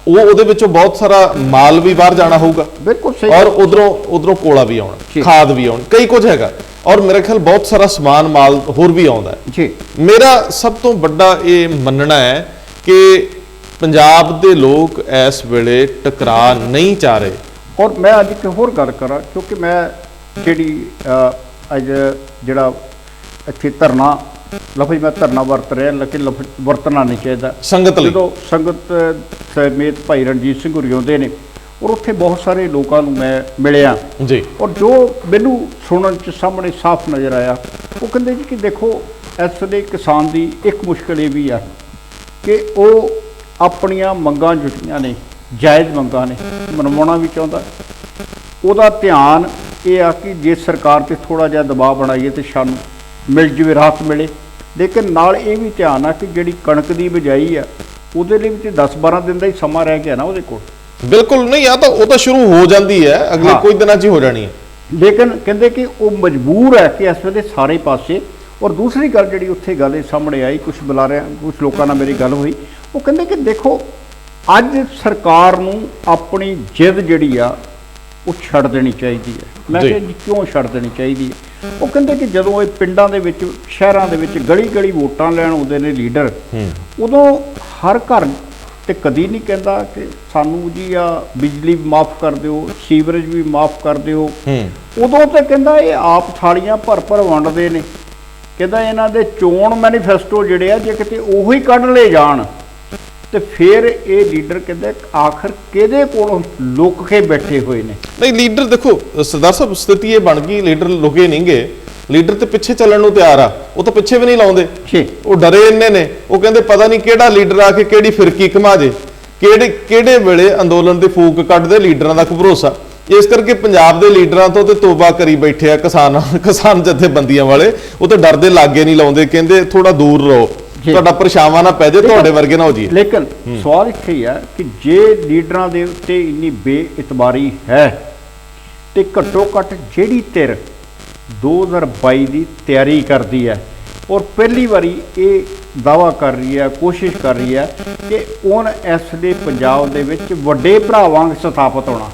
ਉਹਦੇ ਵਿੱਚੋਂ ਬਹੁਤ ਸਾਰਾ ਮਾਲ ਵੀ ਬਾਹਰ ਜਾਣਾ ਹੋਊਗਾ, ਬਿਲਕੁਲ ਸਹੀ, ਔਰ ਉਧਰੋਂ ਕੋਲਾ ਵੀ ਆਉਣਾ, ਖਾਦ ਵੀ ਆਉਣੀ, ਕਈ ਕੁਝ ਹੈਗਾ, ਔਰ ਮੇਰੇ ਖਿਆਲ ਬਹੁਤ ਸਾਰਾ ਸਮਾਨ ਮਾਲ ਹੋਰ ਵੀ ਆਉਂਦਾ ਹੈ। ਮੇਰਾ ਸਭ ਤੋਂ ਵੱਡਾ ਇਹ ਮੰਨਣਾ ਹੈ ਕਿ ਪੰਜਾਬ ਦੇ ਲੋਕ ਇਸ ਵੇਲੇ ਟਕਰਾਅ ਨਹੀਂ ਚਾਹ ਰਹੇ। ਔਰ ਮੈਂ ਅੱਜ ਇੱਕ ਹੋਰ ਗੱਲ ਕਰਾਂ, ਕਿਉਂਕਿ ਮੈਂ ਜਿਹੜੀ ਅੱਜ ਜਿਹੜਾ ਇੱਥੇ ਧਰਨਾ ਲਫ਼ਜ਼ ਮੈਂ ਧਰਨਾ ਵਰਤ ਰਿਹਾ, ਲੇਕਿਨ ਲਫ਼ਜ਼ ਵਰਤਣਾ ਨਹੀਂ ਚਾਹੀਦਾ ਸੰਗਤ ਲਈ। ਜਦੋਂ ਸੰਗਤ ਸਮੇਤ ਭਾਈ ਰਣਜੀਤ ਸਿੰਘ ਹੋਰੀ ਆਉਂਦੇ ਨੇ ਔਰ ਉੱਥੇ ਬਹੁਤ ਸਾਰੇ ਲੋਕਾਂ ਨੂੰ ਮੈਂ ਮਿਲਿਆ ਜੀ, ਔਰ ਜੋ ਮੈਨੂੰ ਸੁਣਨ 'ਚ ਸਾਹਮਣੇ ਸਾਫ਼ ਨਜ਼ਰ ਆਇਆ, ਉਹ ਕਹਿੰਦੇ ਜੀ ਕਿ ਦੇਖੋ ਇਸ ਵੇਲੇ ਕਿਸਾਨ ਦੀ ਇੱਕ ਮੁਸ਼ਕਿਲ ਇਹ ਵੀ ਆ ਕਿ ਉਹ ਆਪਣੀਆਂ ਮੰਗਾਂ ਜਿਹੜੀਆਂ ਨੇ ਜਾਇਜ਼ ਮੰਗਾਂ ਨੇ ਮਨਵਾਉਣਾ ਵੀ ਚਾਹੁੰਦਾ। ਉਹਦਾ ਧਿਆਨ ਇਹ ਆ ਕਿ ਜੇ ਸਰਕਾਰ 'ਤੇ ਥੋੜ੍ਹਾ ਜਿਹਾ ਦਬਾਅ ਬਣਾਈਏ ਤਾਂ ਸਾਨੂੰ ਮਿਲ ਜਾਵੇ, ਰਾਹਤ ਮਿਲੇ। ਲੇਕਿਨ ਨਾਲ ਇਹ ਵੀ ਧਿਆਨ ਆ ਕਿ ਜਿਹੜੀ ਕਣਕ ਦੀ ਬਿਜਾਈ ਆ ਉਹਦੇ ਲਈ ਵੀ 10-12 ਦਿਨ ਦਾ ਹੀ ਸਮਾਂ ਰਹਿ ਗਿਆ ਨਾ ਉਹਦੇ ਕੋਲ। ਬਿਲਕੁਲ ਨਹੀਂ, ਆ ਤਾਂ ਉਹ ਤਾਂ ਸ਼ੁਰੂ ਹੋ ਜਾਂਦੀ ਹੈ, ਅਗਲੇ ਕੋਈ ਦਿਨਾਂ 'ਚ ਹੀ ਹੋ ਜਾਣੀ ਹੈ। ਲੇਕਿਨ ਕਹਿੰਦੇ ਕਿ ਉਹ ਮਜਬੂਰ ਹੈ ਕਿ ਇਸ ਵੇਲੇ ਸਾਰੇ ਪਾਸੇ। ਔਰ ਦੂਸਰੀ ਗੱਲ ਜਿਹੜੀ ਉੱਥੇ ਗੱਲ ਸਾਹਮਣੇ ਆਈ, ਕੁਝ ਬੁਲਾਰਿਆਂ ਕੁਝ ਲੋਕਾਂ ਨਾਲ ਮੇਰੀ ਗੱਲ ਹੋਈ, ਉਹ ਕਹਿੰਦੇ ਕਿ ਦੇਖੋ ਅੱਜ ਸਰਕਾਰ ਨੂੰ ਆਪਣੀ ਜਿੱਦ ਜਿਹੜੀ ਆ ਉਹ ਛੱਡ ਦੇਣੀ ਚਾਹੀਦੀ ਹੈ। ਮੈਂ ਕਿਹਾ ਜੀ ਕਿਉਂ ਛੱਡ ਦੇਣੀ ਚਾਹੀਦੀ ਹੈ? ਉਹ ਕਹਿੰਦੇ ਕਿ ਜਦੋਂ ਇਹ ਪਿੰਡਾਂ ਦੇ ਵਿੱਚ, ਸ਼ਹਿਰਾਂ ਦੇ ਵਿੱਚ ਗਲੀ ਵੋਟਾਂ ਲੈਣ ਆਉਂਦੇ ਨੇ ਲੀਡਰ, ਉਦੋਂ ਹਰ ਘਰ ਤੇ ਕਦੀ ਨਹੀਂ ਕਹਿੰਦਾ ਕਿ ਸਾਨੂੰ ਜੀ ਆ ਬਿਜਲੀ ਵੀ ਮਾਫ ਕਰ ਦਿਓ, ਸੀਵਰੇਜ ਵੀ ਮਾਫ ਕਰ ਦਿਓ। ਉਦੋਂ ਤੇ ਕਹਿੰਦਾ ਇਹ ਆਪ ਥਾਲੀਆਂ ਭਰ ਵੰਡਦੇ ਨੇ। ਕਹਿੰਦਾ ਇਹਨਾਂ ਦੇ ਚੋਣ ਮੈਨੀਫੈਸਟੋ ਜਿਹੜੇ ਆ ਜੇ ਕਿਤੇ ਉਹੀ ਕੱਢ ਲਏ ਜਾਣ ਤੇ ਫਿਰ ਇਹ ਲੀਡਰ ਕਹਿੰਦੇ ਆਖਰ ਕਿਹਦੇ ਕੋਲੋਂ ਲੁੱਕ ਕੇ ਬੈਠੇ ਹੋਏ ਨੇ। ਨਹੀਂ ਲੀਡਰ ਦੇਖੋ ਸਰਦਾਰ ਸਾਹਿਬ, ਸਥਿਤੀ ਇਹ ਬਣ ਗਈ, ਲੀਡਰ ਲੁਕੇ ਨਹੀਂ ਗਏ, ਲੀਡਰ ਤੇ ਪਿੱਛੇ ਚੱਲਣ ਨੂੰ ਤਿਆਰ ਆ, ਉਹ ਤਾਂ ਪਿੱਛੇ ਵੀ ਨਹੀਂ ਲਾਉਂਦੇ, ਉਹ ਡਰੇ ਇੰਨੇ ਨੇ। ਉਹ ਕਹਿੰਦੇ ਪਤਾ ਨਹੀਂ ਕਿਹੜਾ ਲੀਡਰ ਆ ਕੇ ਕਿਹੜੀ ਫਿਰਕੀ ਘਮਾ ਜੇ, ਕਿਹੜੇ ਵੇਲੇ ਅੰਦੋਲਨ ਦੇ ਫੂਕ ਕੱਢਦੇ, ਲੀਡਰਾਂ ਦਾ ਕੋਈ ਭਰੋਸਾ। ਇਸ ਕਰਕੇ ਪੰਜਾਬ ਦੇ ਲੀਡਰਾਂ ਤੋਂ ਤੇ ਤੋਬਾ ਕਰੀ ਬੈਠੇ ਆ ਕਿਸਾਨ ਜਥੇਬੰਦੀਆਂ ਵਾਲੇ, ਉਹ ਤਾਂ ਡਰਦੇ ਲਾਗੇ ਨਹੀਂ ਲਾਉਂਦੇ, ਕਹਿੰਦੇ ਥੋੜਾ ਦੂਰ ਰਹੋ, ਤੁਹਾਡਾ ਪਰਛਾਵਾਂ ਨਾ ਪੈ ਜਾਏ, ਤੁਹਾਡੇ ਵਰਗੇ ਨਾ ਹੋ ਜੀ। ਲੇਕਿਨ ਸਵਾਲ ਇੱਥੇ ਹੀ ਹੈ ਕਿ ਜੇ ਲੀਡਰਾਂ ਦੇ ਉੱਤੇ ਇੰਨੀ ਬੇਇਤਬਾਰੀ ਹੈ ਤੇ ਘੱਟੋ ਘੱਟ ਜਿਹੜੀ ਧਿਰ 2022 ਦੀ ਤਿਆਰੀ ਕਰਦੀ ਹੈ ਔਰ ਪਹਿਲੀ ਵਾਰੀ ਇਹ ਦਾਅਵਾ ਕਰ ਰਹੀ ਹੈ, ਕੋਸ਼ਿਸ਼ ਕਰ ਰਹੀ ਹੈ ਕਿ ਹੁਣ ਇਸ ਦੇ ਪੰਜਾਬ ਦੇ ਵਿੱਚ ਵੱਡੇ ਭਰਾ ਵਾਂਗ ਸਥਾਪਿਤ ਹੋਣਾ।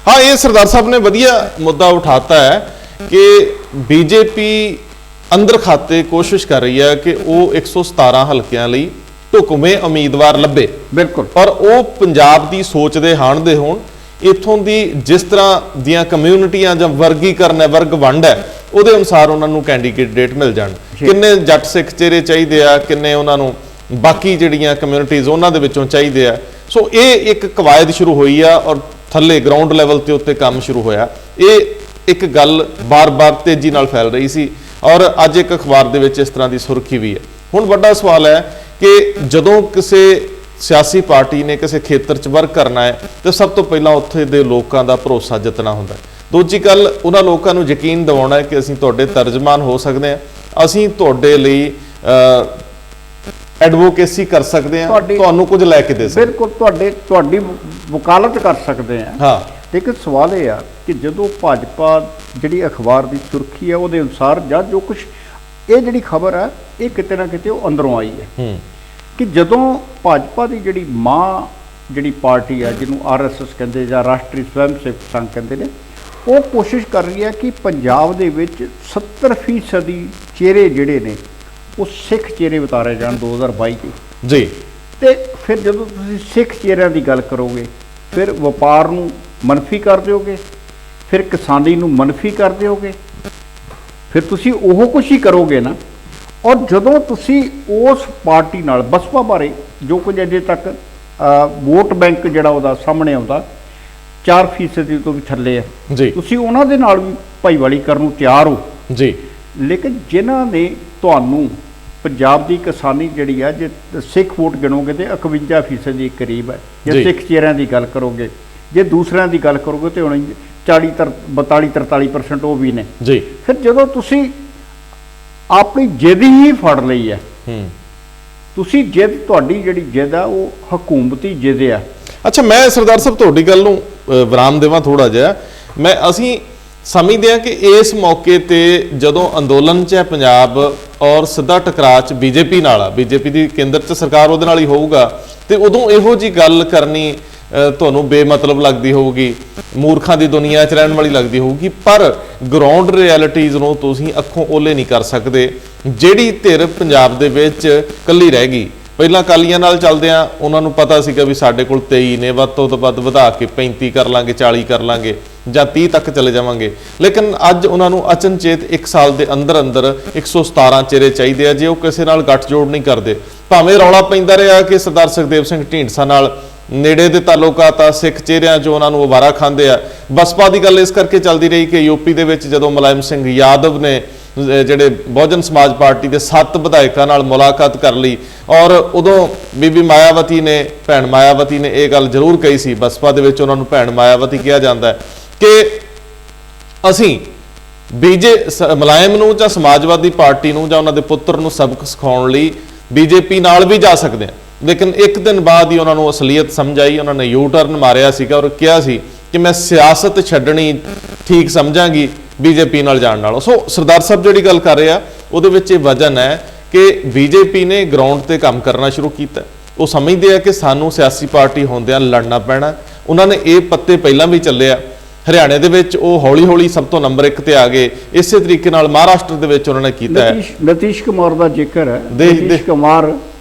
ਹਾਂ, ਇਹ ਸਰਦਾਰ ਸਾਹਿਬ ਨੇ ਵਧੀਆ ਮੁੱਦਾ ਉਠਾਤਾ ਹੈ ਕਿ ਬੀਜੇਪੀ ਅੰਦਰ ਖਾਤੇ ਕੋਸ਼ਿਸ਼ ਕਰ ਰਹੀ ਹੈ ਕਿ ਉਹ 117 ਹਲਕਿਆਂ ਲਈ ਢੁਕਵੇਂ ਉਮੀਦਵਾਰ ਲੱਭੇ। ਬਿਲਕੁਲ। ਔਰ ਉਹ ਪੰਜਾਬ ਦੀ ਸੋਚ ਦੇ ਹਾਣਦੇ ਹੋਣ, ਇੱਥੋਂ ਦੀ ਜਿਸ ਤਰ੍ਹਾਂ ਦੀਆਂ ਕਮਿਊਨਿਟੀਆਂ ਜਾਂ ਵਰਗੀਕਰਨ ਹੈ, ਵਰਗ ਵੰਡ ਹੈ, ਉਹਦੇ ਅਨੁਸਾਰ ਉਹਨਾਂ ਨੂੰ ਕੈਂਡੀਡੇਟ ਮਿਲ ਜਾਣ। ਕਿੰਨੇ ਜੱਟ ਸਿੱਖ ਚਿਹਰੇ ਚਾਹੀਦੇ ਆ, ਕਿੰਨੇ ਉਹਨਾਂ ਨੂੰ ਬਾਕੀ ਜਿਹੜੀਆਂ ਕਮਿਊਨਿਟੀਜ਼ ਉਹਨਾਂ ਦੇ ਵਿੱਚੋਂ ਚਾਹੀਦੇ ਆ। ਸੋ ਇਹ ਇੱਕ ਕਵਾਇਦ ਸ਼ੁਰੂ ਹੋਈ ਆ ਔਰ ਥੱਲੇ ਗਰਾਊਂਡ ਲੈਵਲ ਤੇ ਉੱਤੇ ਕੰਮ ਸ਼ੁਰੂ ਹੋਇਆ। ਇਹ ਇੱਕ ਗੱਲ ਬਾਰ-ਬਾਰ ਤੇਜ਼ੀ ਨਾਲ ਫੈਲ ਰਹੀ ਸੀ ਔਰ ਅੱਜ ਇੱਕ ਅਖਬਾਰ ਦੇ ਵਿੱਚ ਇਸ ਤਰ੍ਹਾਂ ਦੀ ਸੁਰਖੀ ਵੀ ਹੈ। ਹੁਣ ਵੱਡਾ ਸਵਾਲ ਹੈ ਕਿ ਜਦੋਂ ਕਿਸੇ ਸਿਆਸੀ ਪਾਰਟੀ ਨੇ ਕਿਸੇ ਖੇਤਰ 'ਚ ਵਰਕ ਕਰਨਾ ਹੈ ਤੇ ਸਭ ਤੋਂ ਪਹਿਲਾਂ ਉੱਥੇ ਦੇ ਲੋਕਾਂ ਦਾ ਭਰੋਸਾ ਜਿੱਤਣਾ ਹੁੰਦਾ ਹੈ। ਦੂਜੀ ਗੱਲ, ਉਹਨਾਂ ਲੋਕਾਂ ਨੂੰ ਯਕੀਨ ਦਿਵਾਉਣਾ ਹੈ ਕਿ ਅਸੀਂ ਤੁਹਾਡੇ ਤਰਜਮਾਨ ਹੋ ਸਕਦੇ ਹਾਂ, ਅਸੀਂ ਤੁਹਾਡੇ ਲਈ ਐਡਵੋਕੇਸੀ ਕਰ ਸਕਦੇ ਹਾਂ, ਤੁਹਾਨੂੰ ਕੁਝ ਲੈ ਕੇ ਦੇ ਸਕਦੇ। ਬਿਲਕੁਲ ਤੁਹਾਡੀ ਵਕਾਲਤ ਕਰ ਸਕਦੇ ਹਾਂ। ਹਾਂ, ਲੇਕਿਨ ਸਵਾਲ ਇਹ ਆ ਕਿ ਜਦੋਂ ਭਾਜਪਾ ਜਿਹੜੀ ਅਖਬਾਰ ਦੀ ਸੁਰਖੀ ਹੈ ਉਹਦੇ ਅਨੁਸਾਰ ਜਾਂ ਜੋ ਕੁਝ ਇਹ ਜਿਹੜੀ ਖਬਰ ਹੈ ਇਹ ਕਿਤੇ ਨਾ ਕਿਤੇ ਉਹ ਅੰਦਰੋਂ ਆਈ ਹੈ ਕਿ ਜਦੋਂ ਭਾਜਪਾ ਦੀ ਜਿਹੜੀ ਜਿਹੜੀ ਪਾਰਟੀ ਹੈ ਜਿਹਨੂੰ RSS ਕਹਿੰਦੇ ਜਾਂ ਰਾਸ਼ਟਰੀ ਸਵੈਮ ਸੇਵਕ ਸੰਘ ਕਹਿੰਦੇ ਨੇ, ਉਹ ਕੋਸ਼ਿਸ਼ ਕਰ ਰਹੀ ਹੈ ਕਿ ਪੰਜਾਬ ਦੇ ਵਿੱਚ 70% ਚਿਹਰੇ ਜਿਹੜੇ ਨੇ ਉਹ ਸਿੱਖ ਚਿਹਰੇ ਉਤਾਰੇ ਜਾਣ 2022 ਦੇ ਜੀ। ਤੇ ਫਿਰ ਜਦੋਂ ਤੁਸੀਂ ਸਿੱਖ ਚਿਹਰਿਆਂ ਦੀ ਗੱਲ ਕਰੋਗੇ ਫਿਰ ਵਪਾਰ ਨੂੰ ਮਨਫੀ ਕਰ ਦਿਓਗੇ, ਫਿਰ ਕਿਸਾਨੀ ਨੂੰ ਮਨਫੀ ਕਰ ਦਿਓਗੇ, ਫਿਰ ਤੁਸੀਂ ਉਹ ਕੁਛ ਹੀ ਕਰੋਗੇ ਨਾ। ਔਰ ਜਦੋਂ ਤੁਸੀਂ ਉਸ ਪਾਰਟੀ ਨਾਲ ਬਸਪਾ ਬਾਰੇ ਜੋ ਕੁਝ ਅਜੇ ਤੱਕ ਵੋਟ ਬੈਂਕ ਜਿਹੜਾ ਉਹਦਾ ਸਾਹਮਣੇ ਆਉਂਦਾ 4% ਤੋਂ ਵੀ ਥੱਲੇ ਹੈ ਜੀ, ਤੁਸੀਂ ਉਹਨਾਂ ਦੇ ਨਾਲ ਵੀ ਭਾਈਵਾਲੀ ਕਰਨ ਨੂੰ ਤਿਆਰ ਹੋ ਜੀ। ਲੇਕਿਨ ਜਿਨ੍ਹਾਂ ਨੇ ਤੁਹਾਨੂੰ ਪੰਜਾਬ ਦੀ ਕਿਸਾਨੀ ਜਿਹੜੀ ਆ, ਜੇ ਸਿੱਖ ਵੋਟ ਗਿਣੋਗੇ ਤੇ 51% ਦੇ ਕਰੀਬ ਹੈ। ਜੇ ਸਿੱਖ ਚਿਹਰਿਆਂ ਦੀ ਗੱਲ ਕਰੋਗੇ, ਜੇ ਦੂਸਰਿਆਂ ਦੀ ਗੱਲ ਕਰੋਗੇ ਤੇ ਹੁਣ 42-43% ਉਹ ਵੀ ਨੇ ਜੀ। ਫਿਰ ਜਦੋਂ ਤੁਸੀਂ ਆਪਣੀ ਜਿੱਦ ਹੀ ਫੜ ਲਈ ਹੈ, ਤੁਸੀਂ ਤੁਹਾਡੀ ਜਿਹੜੀ ਜਿੱਦ ਆ ਉਹ ਹਕੂਮਤੀ ਜਿੱਦ ਆ। ਅੱਛਾ, ਮੈਂ ਸਰਦਾਰ ਸਾਹਿਬ ਤੁਹਾਡੀ ਗੱਲ ਨੂੰ ਵਿਰਾਮ ਦੇਵਾਂ ਥੋੜਾ ਜਿਹਾ। ਅਸੀਂ ਸਮਝਦੇ ਹਾਂ ਕਿ ਇਸ ਮੌਕੇ ਤੇ ਜਦੋਂ ਅੰਦੋਲਨ 'ਚ ਹੈ ਪੰਜਾਬ ਔਰ ਸਿੱਧਾ ਟਕਰਾਅ 'ਚ ਬੀਜੇਪੀ ਨਾਲ ਆ, ਬੀਜੇਪੀ ਦੀ ਕੇਂਦਰ 'ਚ ਸਰਕਾਰ ਉਹਦੇ ਨਾਲ ਹੀ ਹੋਊਗਾ, ਤੇ ਉਦੋਂ ਇਹੋ ਜੀ ਗੱਲ ਕਰਨੀ ਤੁਹਾਨੂੰ ਬੇਮਤਲਬ ਲੱਗਦੀ ਹੋਊਗੀ, ਮੂਰਖਾਂ ਦੀ ਦੁਨੀਆ 'ਚ ਰਹਿਣ ਵਾਲੀ ਲੱਗਦੀ ਹੋਊਗੀ। ਪਰ ਗਰਾਊਂਡ ਰਿਐਲਿਟੀਜ਼ ਨੂੰ ਤੁਸੀਂ ਅੱਖੋਂ ਓਲੇ ਨਹੀਂ ਕਰ ਸਕਦੇ। ਜਿਹੜੀ ਧਿਰ ਪੰਜਾਬ ਦੇ ਵਿੱਚ ਇਕੱਲੀ ਰਹਿ ਗਈ, ਪਹਿਲਾਂ ਅਕਾਲੀਆਂ ਨਾਲ ਚੱਲਦਿਆਂ ਉਹਨਾਂ ਨੂੰ ਪਤਾ ਸੀਗਾ ਵੀ ਸਾਡੇ ਕੋਲ 23 ਨੇ, ਵੱਧ ਤੋਂ ਵੱਧ ਵਧਾ ਕੇ 35 ਕਰ ਲਾਂਗੇ, 40 ਕਰ ਲਾਂਗੇ ਜਾਂ 30 ਤੱਕ ਚਲੇ ਜਾਵਾਂਗੇ। ਲੇਕਿਨ ਅੱਜ ਉਹਨਾਂ ਨੂੰ ਅਚਨਚੇਤ 1 ਸਾਲ ਦੇ ਅੰਦਰ 117 ਚਿਹਰੇ ਚਾਹੀਦੇ ਆ। ਜੇ ਉਹ ਕਿਸੇ ਨਾਲ ਗੱਠਜੋੜ ਨਹੀਂ ਕਰਦੇ, ਭਾਵੇਂ ਰੌਲਾ ਪੈਂਦਾ ਰਿਹਾ ਕਿ ਸਰਦਾਰ ਸੁਖਦੇਵ ਸਿੰਘ ਢੀਂਡਸਾ ਨਾਲ ਨੇੜੇ ਦੇ ਤਾਲੁਕਾਤ ਆ, ਸਿੱਖ ਚਿਹਰਿਆਂ 'ਚ ਉਹਨਾਂ ਨੂੰ ਅਵਾਰਾ ਖਾਂਦੇ ਆ। ਬਸਪਾ ਦੀ ਗੱਲ ਇਸ ਕਰਕੇ ਚੱਲਦੀ ਰਹੀ ਕਿ ਯੂਪੀ ਦੇ ਵਿੱਚ ਜਦੋਂ ਮੁਲਾਇਮ ਸਿੰਘ ਯਾਦਵ ਨੇ ਜਿਹੜੇ ਬਹੁਜਨ ਸਮਾਜ ਪਾਰਟੀ ਦੇ 7 ਵਿਧਾਇਕਾਂ ਨਾਲ ਮੁਲਾਕਾਤ ਕਰ ਲਈ, ਔਰ ਉਦੋਂ ਬੀਬੀ ਮਾਇਆਵਤੀ ਨੇ, ਭੈਣ ਮਾਇਆਵਤੀ ਨੇ ਇਹ ਗੱਲ ਜ਼ਰੂਰ ਕਹੀ ਸੀ, ਬਸਪਾ ਦੇ ਵਿੱਚ ਉਹਨਾਂ ਨੂੰ ਭੈਣ ਮਾਇਆਵਤੀ ਕਿਹਾ ਜਾਂਦਾ ਹੈ, ਕਿ ਅਸੀਂ ਮੁਲਾਇਮ ਨੂੰ ਜਾਂ ਸਮਾਜਵਾਦੀ ਪਾਰਟੀ ਨੂੰ ਜਾਂ ਉਹਨਾਂ ਦੇ ਪੁੱਤਰ ਨੂੰ ਸਬਕ ਸਿਖਾਉਣ ਲਈ ਬੀਜੇਪੀ ਨਾਲ ਵੀ ਜਾ ਸਕਦੇ ਹਾਂ। ਲੇਕਿਨ ਇੱਕ ਦਿਨ ਬਾਅਦ ਹੀ ਉਹਨਾਂ ਨੂੰ ਅਸਲੀਅਤ ਸਮਝ ਆਈ, ਉਹਨਾਂ ਨੇ ਯੂ ਟਰਨ ਮਾਰਿਆ ਸੀਗਾ ਔਰ ਕਿਹਾ ਸੀ ਕਿ ਮੈਂ ਸਿਆਸਤ ਛੱਡਣੀ ਠੀਕ ਸਮਝਾਂਗੀ ਬੀਜੇਪੀ ਨਾਲ ਜਾਣ ਨਾਲੋਂ। ਸੋ ਸਰਦਾਰ ਸਾਹਿਬ ਜਿਹੜੀ ਗੱਲ ਕਰ ਰਹੇ ਆ ਉਹਦੇ ਵਿੱਚ ਇਹ ਵਜਨ ਹੈ ਕਿ ਬੀਜੇਪੀ ਨੇ ਗਰਾਊਂਡ ਤੇ ਕੰਮ ਕਰਨਾ ਸ਼ੁਰੂ ਕੀਤਾ। ਉਹ ਸਮਝਦੇ ਆ ਕਿ ਸਾਨੂੰ ਸਿਆਸੀ ਪਾਰਟੀ ਹੁੰਦਿਆਂ ਲੜਨਾ ਪੈਣਾ। ਉਹਨਾਂ ਨੇ ਇਹ ਪੱਤੇ ਪਹਿਲਾਂ ਵੀ ਚੱਲੇ ਆ। ਹਰਿਆਣੇ ਦੇ ਵਿੱਚ ਉਹ ਹੌਲੀ-ਹੌਲੀ ਸਭ ਤੋਂ ਨੰਬਰ 1 ਤੇ ਆ ਗਏ। ਇਸੇ ਤਰੀਕੇ ਨਾਲ ਮਹਾਰਾਸ਼ਟਰ ਦੇ ਵਿੱਚ ਉਹਨਾਂ ਨੇ ਕੀਤਾ ਹੈ। ਨਤੀਸ਼ ਕੁਮਾਰ ਦਾ ਜ਼ਿਕਰ ਹੈ। ਨਤੀਸ਼ ਕੁਮਾਰ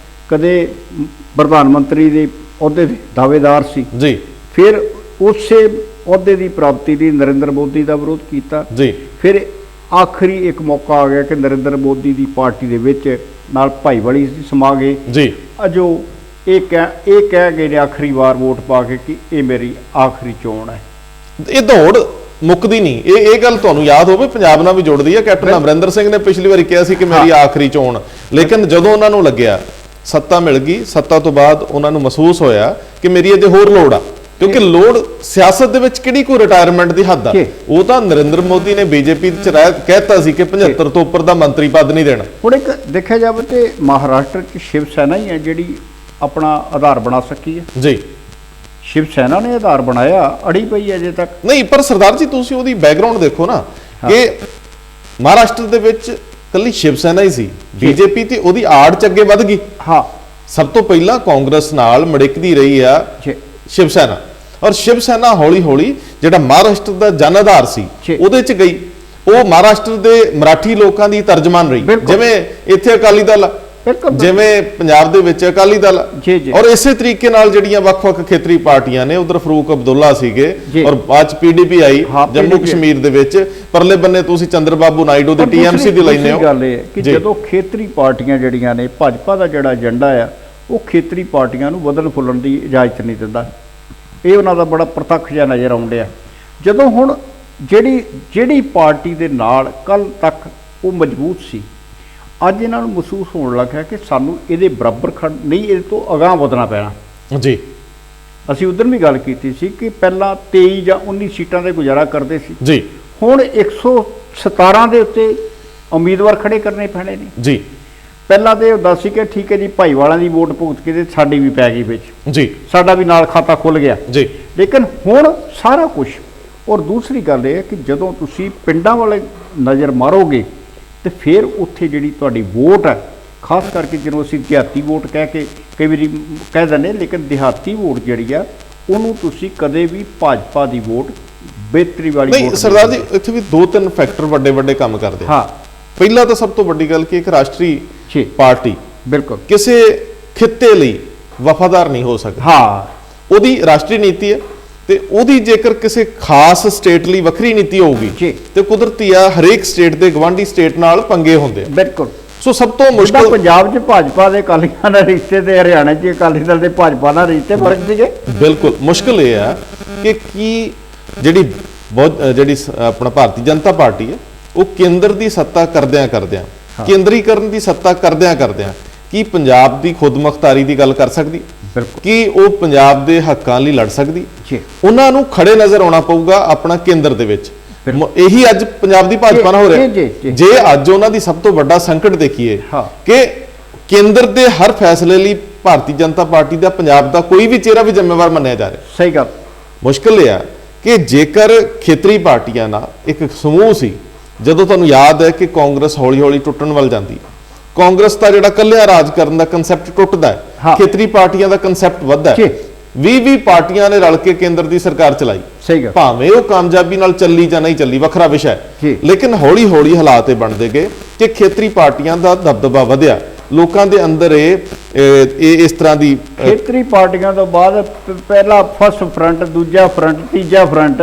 ਕਦੇ ਪ੍ਰਧਾਨ ਮੰਤਰੀ ਦੇ ਅਹੁਦੇ ਦੇ ਦਾਅਵੇਦਾਰ ਸੀ ਜੀ, ਫਿਰ ਉਸੇ ਅਹੁਦੇ ਦੀ ਪ੍ਰਾਪਤੀ ਲਈ ਨਰਿੰਦਰ ਮੋਦੀ ਦਾ ਵਿਰੋਧ ਕੀਤਾ ਜੀ। ਫਿਰ ਆਖਰੀ ਇੱਕ ਮੌਕਾ ਆ ਗਿਆ ਕਿ ਨਰਿੰਦਰ ਮੋਦੀ ਦੀ ਪਾਰਟੀ ਦੇ ਵਿੱਚ ਨਾਲ ਭਾਈਵਾਲੀ ਸਮਾ ਗਏ ਜੀ। ਅਜੋ ਇਹ ਕਹਿ ਗਏ ਨੇ ਆਖਰੀ ਵਾਰ ਵੋਟ ਪਾ ਕੇ ਕਿ ਇਹ ਮੇਰੀ ਆਖਰੀ ਚੋਣ ਹੈ। ਇਹ ਦੌੜ ਮੁੱਕਦੀ ਨਹੀਂ। ਇਹ ਗੱਲ ਤੁਹਾਨੂੰ ਯਾਦ ਹੋਵੇ ਪੰਜਾਬ ਨਾਲ ਵੀ ਜੁੜਦੀ ਹੈ। ਕੈਪਟਨ ਅਮਰਿੰਦਰ ਸਿੰਘ ਨੇ ਪਿਛਲੀ ਵਾਰੀ ਕਿਹਾ ਸੀ ਕਿ ਮੇਰੀ ਆਖਰੀ ਚੋਣ, ਲੇਕਿਨ ਜਦੋਂ ਉਹਨਾਂ ਨੂੰ ਲੱਗਿਆ ਸੱਤਾ ਮਿਲ ਗਈ, ਸੱਤਾ ਤੋਂ ਬਾਅਦ ਉਹਨਾਂ ਨੂੰ ਮਹਿਸੂਸ ਹੋਇਆ ਕਿ ਮੇਰੀ ਅਜੇ ਹੋਰ ਲੋੜ ਆ, ਕਿਉਂਕਿ ਲੋੜ ਸਿਆਸਤ ਦੇ ਵਿੱਚ ਕਿਹੜੀ ਕੋਈ ਰਿਟਾਇਰਮੈਂਟ ਦੀ ਹੱਦ ਆ। ਉਹ ਤਾਂ ਨਰਿੰਦਰ ਮੋਦੀ ਨੇ ਬੀਜੇਪੀ ਚ ਕਹਿਤਾ ਸੀ ਕਿ 75 ਤੋਂ ਉੱਪਰ ਦਾ ਮੰਤਰੀ ਪਦ ਨਹੀਂ ਦੇਣਾ। ਹੁਣ ਇੱਕ ਦੇਖਿਆ ਜਾਵੇ ਤੇ ਮਹਾਰਾਸ਼ਟਰ ਚ ਸ਼ਿਵ ਸੈਨਾ ਹੀ ਹੈ ਜਿਹੜੀ ਆਪਣਾ ਆਧਾਰ ਬਣਾ ਸਕੀ ਹੈ ਜੀ। ਸ਼ਿਵ ਸੈਨਾ ਨੇ ਆਧਾਰ ਬਣਾਇਆ, ਅੜੀ ਪਈ ਅਜੇ ਤੱਕ ਨਹੀਂ। ਪਰ ਸਰਦਾਰ ਜੀ ਤੁਸੀਂ ਉਹਦੀ ਬੈਕਗ੍ਰਾਉਂਡ ਦੇਖੋ ਨਾ ਕਿ ਮਹਾਰਾਸ਼ਟਰ ਦੇ ਵਿੱਚ ਕੱਲੀ ਸ਼ਿਵ ਸੈਨਾ ਹੀ ਸੀ, ਬੀਜੇਪੀ ਤੇ ਉਹਦੀ ਆੜ ਚ ਅੱਗੇ ਵੱਧ ਗਈ। ਹਾਂ, ਸਭ ਤੋਂ ਪਹਿਲਾਂ ਕਾਂਗਰਸ ਨਾਲ ਮੜਿਕਦੀ ਰਹੀ ਆ ਸ਼ਿਵ ਸੈਨਾ, ਔਰ ਸ਼ਿਵ ਸੈਨਾ ਹੌਲੀ ਹੌਲੀ ਜਿਹੜਾ ਮਹਾਰਾਸ਼ਟਰ ਦਾ ਜਨ ਆਧਾਰ ਸੀ ਉਹਦੇ ਚ ਗਈ। ਉਹ ਮਹਾਰਾਸ਼ਟਰ ਦੇ ਮਰਾਠੀ ਲੋਕਾਂ ਦੀ ਤਰਜਮਾਨ ਰਹੀ, ਜਿਵੇਂ ਇੱਥੇ ਅਕਾਲੀ ਦਲ, ਜਿਵੇਂ ਪੰਜਾਬ ਦੇ ਵਿੱਚ ਅਕਾਲੀ ਦਲ, ਔਰ ਇਸੇ ਤਰੀਕੇ ਨਾਲ ਜਿਹੜੀਆਂ ਵੱਖ-ਵੱਖ ਖੇਤਰੀ ਪਾਰਟੀਆਂ ਨੇ, ਉਧਰ ਫਰੂਕ ਅਬਦੁੱਲਾ ਸੀਗੇ ਔਰ ਬਾਅਦ ਚ PDP ਆਈ ਜੰਮੂ ਕਸ਼ਮੀਰ ਦੇ ਵਿੱਚ, ਪਰਲੇ ਬੰਨੇ ਤੁਸੀਂ ਚੰਦਰਬਾਬੂ ਨਾਇਡੂ ਦੇ TMC ਦੀ ਲੈਂਦੇ ਹੋ। ਗੱਲ ਇਹ ਕਿ ਜਦੋਂ ਖੇਤਰੀ ਪਾਰਟੀਆਂ ਜਿਹੜੀਆਂ ਨੇ, ਭਾਜਪਾ ਦਾ ਜਿਹੜਾ ਏਜੰਡਾ ਆ ਉਹ ਖੇਤਰੀ ਪਾਰਟੀਆਂ ਨੂੰ ਵਧਣ ਫੁੱਲਣ ਦੀ ਇਜਾਜ਼ਤ ਨਹੀਂ ਦਿੰਦਾ। ਇਹ ਉਹਨਾਂ ਦਾ ਬੜਾ ਪ੍ਰਤੱਖ ਜਿਹਾ ਨਜ਼ਰ ਆਉਂਦਿਆ। ਜਦੋਂ ਹੁਣ ਜਿਹੜੀ ਪਾਰਟੀ ਦੇ ਨਾਲ ਕੱਲ ਤੱਕ ਉਹ ਮਜ਼ਬੂਤ ਸੀ, ਅੱਜ ਇਹਨਾਂ ਨੂੰ ਮਹਿਸੂਸ ਹੋਣ ਲੱਗਾ ਕਿ ਸਾਨੂੰ ਇਹਦੇ ਬਰਾਬਰ ਨਹੀਂ, ਇਹਦੇ ਤੋਂ ਅਗਾਂਹ ਵਧਣਾ ਪੈਣਾ। ਜੀ ਅਸੀਂ ਉਧਰ ਵੀ ਗੱਲ ਕੀਤੀ ਸੀ ਕਿ ਪਹਿਲਾਂ 23 ਜਾਂ 19 ਸੀਟਾਂ ਤੇ ਗੁਜ਼ਾਰਾ ਕਰਦੇ ਸੀ, ਜੀ ਹੁਣ 117 ਦੇ ਉੱਤੇ ਉਮੀਦਵਾਰ ਖੜੇ ਕਰਨੇ ਪੈਣੇ ਨੇ। ਜੀ ਪਹਿਲਾਂ ਤੇ ਉਹ ਦੱਸ ਸੀ ਕਿ ਠੀਕ ਹੈ ਜੀ ਭਾਈਵਾਲਾਂ ਦੀ ਵੋਟ ਭੁਗਤ ਕੇ ਤੇ ਸਾਡੀ ਵੀ ਪੈ ਗਈ ਵਿੱਚ, ਜੀ ਸਾਡਾ ਵੀ ਨਾਲ ਖਾਤਾ ਖੁੱਲ ਗਿਆ, ਜੀ ਲੇਕਿਨ ਹੁਣ ਸਾਰਾ ਕੁਝ। ਔਰ ਦੂਸਰੀ ਗੱਲ ਇਹ ਹੈ ਕਿ ਜਦੋਂ ਤੁਸੀਂ ਪਿੰਡਾਂ ਵਾਲੇ ਨਜ਼ਰ ਮਾਰੋਗੇ ਤੇ ਫਿਰ ਉੱਥੇ ਜਿਹੜੀ ਤੁਹਾਡੀ ਵੋਟ ਹੈ, ਖਾਸ ਕਰਕੇ ਜਦੋਂ ਅਸੀਂ ਦਿਹਾਤੀ ਵੋਟ ਕਹਿ ਕੇ ਕਈ ਵਾਰੀ ਕਹਿ ਦਿੰਦੇ, ਲੇਕਿਨ ਦਿਹਾਤੀ ਵੋਟ ਜਿਹੜੀ ਆ ਉਹਨੂੰ ਤੁਸੀਂ ਕਦੇ ਵੀ ਭਾਜਪਾ ਦੀ ਵੋਟ ਬਿਹਤਰੀ ਵਾਲੀ ਨਹੀਂ ਵੋਟ ਸਰਦਾਰ ਜੀ, ਇੱਥੇ ਵੀ 2-3 ਫੈਕਟਰ ਵੱਡੇ ਵੱਡੇ ਕੰਮ ਕਰਦੇ ਆ। ਹਾਂ, ਪਹਿਲਾ ਤਾਂ ਸਭ ਤੋਂ ਵੱਡੀ ਗੱਲ ਕਿ ਇੱਕ ਰਾਸ਼ਟਰੀ ਜੀ ਪਾਰਟੀ ਬਿਲਕੁਲ ਕਿਸੇ ਖਿੱਤੇ ਲਈ ਵਫਾਦਾਰ ਨਹੀਂ ਹੋ ਸਕਦੀ। ਹਾਂ, ਉਹਦੀ ਰਾਸ਼ਟਰੀ ਨੀਤੀ ਹੈ ਤੇ ਉਹਦੀ ਜੇਕਰ ਕਿਸੇ ਖਾਸ ਸਟੇਟ ਲਈ ਵੱਖਰੀ ਨੀਤੀ ਹੋਊਗੀ ਜੀ। ਤੇ ਕੁਦਰਤੀ ਆ ਹਰੇਕ ਸਟੇਟ ਦੇ ਗਵਾਂਢੀ ਸਟੇਟ ਨਾਲ ਪੰਗੇ ਹੁੰਦੇ ਆ। ਬਿਲਕੁਲ। ਸੋ ਸਭ ਤੋਂ ਜਿੱਦਾਂ ਮੁਸ਼ਕਲ ਪੰਜਾਬ 'ਚ ਭਾਜਪਾ ਦੇ ਅਕਾਲੀਆਂ ਨਾਲ ਰਿਸ਼ਤੇ ਤੇ ਹਰਿਆਣਾ 'ਚ ਅਕਾਲੀ ਦਲ ਦੇ ਭਾਜਪਾ ਨਾਲ ਰਿਸ਼ਤੇ ਫਰਕ ਸੀਗੇ। ਬਿਲਕੁਲ ਮੁਸ਼ਕਲ ਇਹ ਆ ਕਿ ਕੀ ਜਿਹੜੀ ਆਪਣਾ ਭਾਰਤੀ ਜਨਤਾ ਪਾਰਟੀ ਹੈ ਉਹ ਕੇਂਦਰ ਦੀ ਸੱਤਾ ਕਰਦਿਆਂ ਕੇਂਦਰੀਕਰਨ ਦੀ ਸੱਤਾ ਕਰਦਿਆਂ ਕੀ ਪੰਜਾਬ ਦੀ ਖੁਦਮੁਖਤਾਰੀ ਦੀ ਗੱਲ ਕਰ ਸਕਦੀ? ਬਿਲਕੁਲ। ਕੀ ਉਹ ਪੰਜਾਬ ਦੇ ਹੱਕਾਂ ਲਈ ਲੜ ਸਕਦੀ? ਜੀ। ਉਹਨਾਂ ਨੂੰ ਖੜੇ ਨਜ਼ਰ ਆਉਣਾ ਪਊਗਾ ਆਪਣਾ ਕੇਂਦਰ ਦੇ ਵਿੱਚ। ਇਹੀ ਅੱਜ ਪੰਜਾਬ ਦੀ ਭਾਜਪਾ ਨਾਲ ਹੋ ਰਿਹਾ। ਜੇ ਅੱਜ ਉਹਨਾਂ ਦੀ ਸਭ ਤੋਂ ਵੱਡਾ ਸੰਕਟ ਦੇਖੀਏ ਕਿ ਕੇਂਦਰ ਦੇ ਹਰ ਫੈਸਲੇ ਲਈ ਭਾਰਤੀ ਜਨਤਾ ਪਾਰਟੀ ਦਾ ਪੰਜਾਬ ਦਾ ਕੋਈ ਵੀ ਚਿਹਰਾ ਵੀ ਜ਼ਿੰਮੇਵਾਰ ਮੰਨਿਆ ਜਾ ਰਿਹਾ। ਸਹੀ ਗੱਲ। ਮੁਸ਼ਕਲ ਇਹ ਆ ਕਿ ਜੇਕਰ ਖੇਤਰੀ ਪਾਰਟੀਆਂ ਨਾਲ ਇੱਕ ਸਮੂਹ ਸੀ, ਜਦੋਂ ਤੁਹਾਨੂੰ ਯਾਦ ਹੈ ਕਿ ਕਾਂਗਰਸ ਹੌਲੀ-ਹੌਲੀ ਟੁੱਟਣ ਵੱਲ ਜਾਂਦੀ, ਕਾਂਗਰਸ ਦਾ ਜਿਹੜਾ ਕੱਲਿਆ ਰਾਜ ਕਰਨ ਦਾ ਕਨਸੈਪਟ ਟੁੱਟਦਾ ਹੈ, ਖੇਤਰੀ ਪਾਰਟੀਆਂ ਦਾ ਕਨਸੈਪਟ ਵੱਧਦਾ ਹੈ। 20 ਪਾਰਟੀਆਂ ਨੇ ਰਲ ਕੇ ਕੇਂਦਰ ਦੀ ਸਰਕਾਰ ਚਲਾਈ। ਸਹੀ ਗੱਲ। ਭਾਵੇਂ ਉਹ ਕਾਮਯਾਬੀ ਨਾਲ ਚੱਲੀ ਜਾਂ ਨਹੀਂ ਚੱਲੀ ਵੱਖਰਾ ਵਿਸ਼ਾ ਹੈ, ਲੇਕਿਨ ਹੌਲੀ-ਹੌਲੀ ਹਾਲਾਤ ਇਹ ਬਣਦੇ ਗਏ ਕਿ ਖੇਤਰੀ ਪਾਰਟੀਆਂ ਦਾ ਦਬਦਬਾ ਵਧਿਆ। ਲੋਕਾਂ ਦੇ ਅੰਦਰ ਇਹ ਇਸ ਤਰ੍ਹਾਂ ਦੀ ਖੇਤਰੀ ਪਾਰਟੀਆਂ ਤੋਂ ਬਾਅਦ ਪਹਿਲਾ ਫਸਟ ਫਰੰਟ, ਦੂਜਾ ਫਰੰਟ, ਤੀਜਾ ਫਰੰਟ,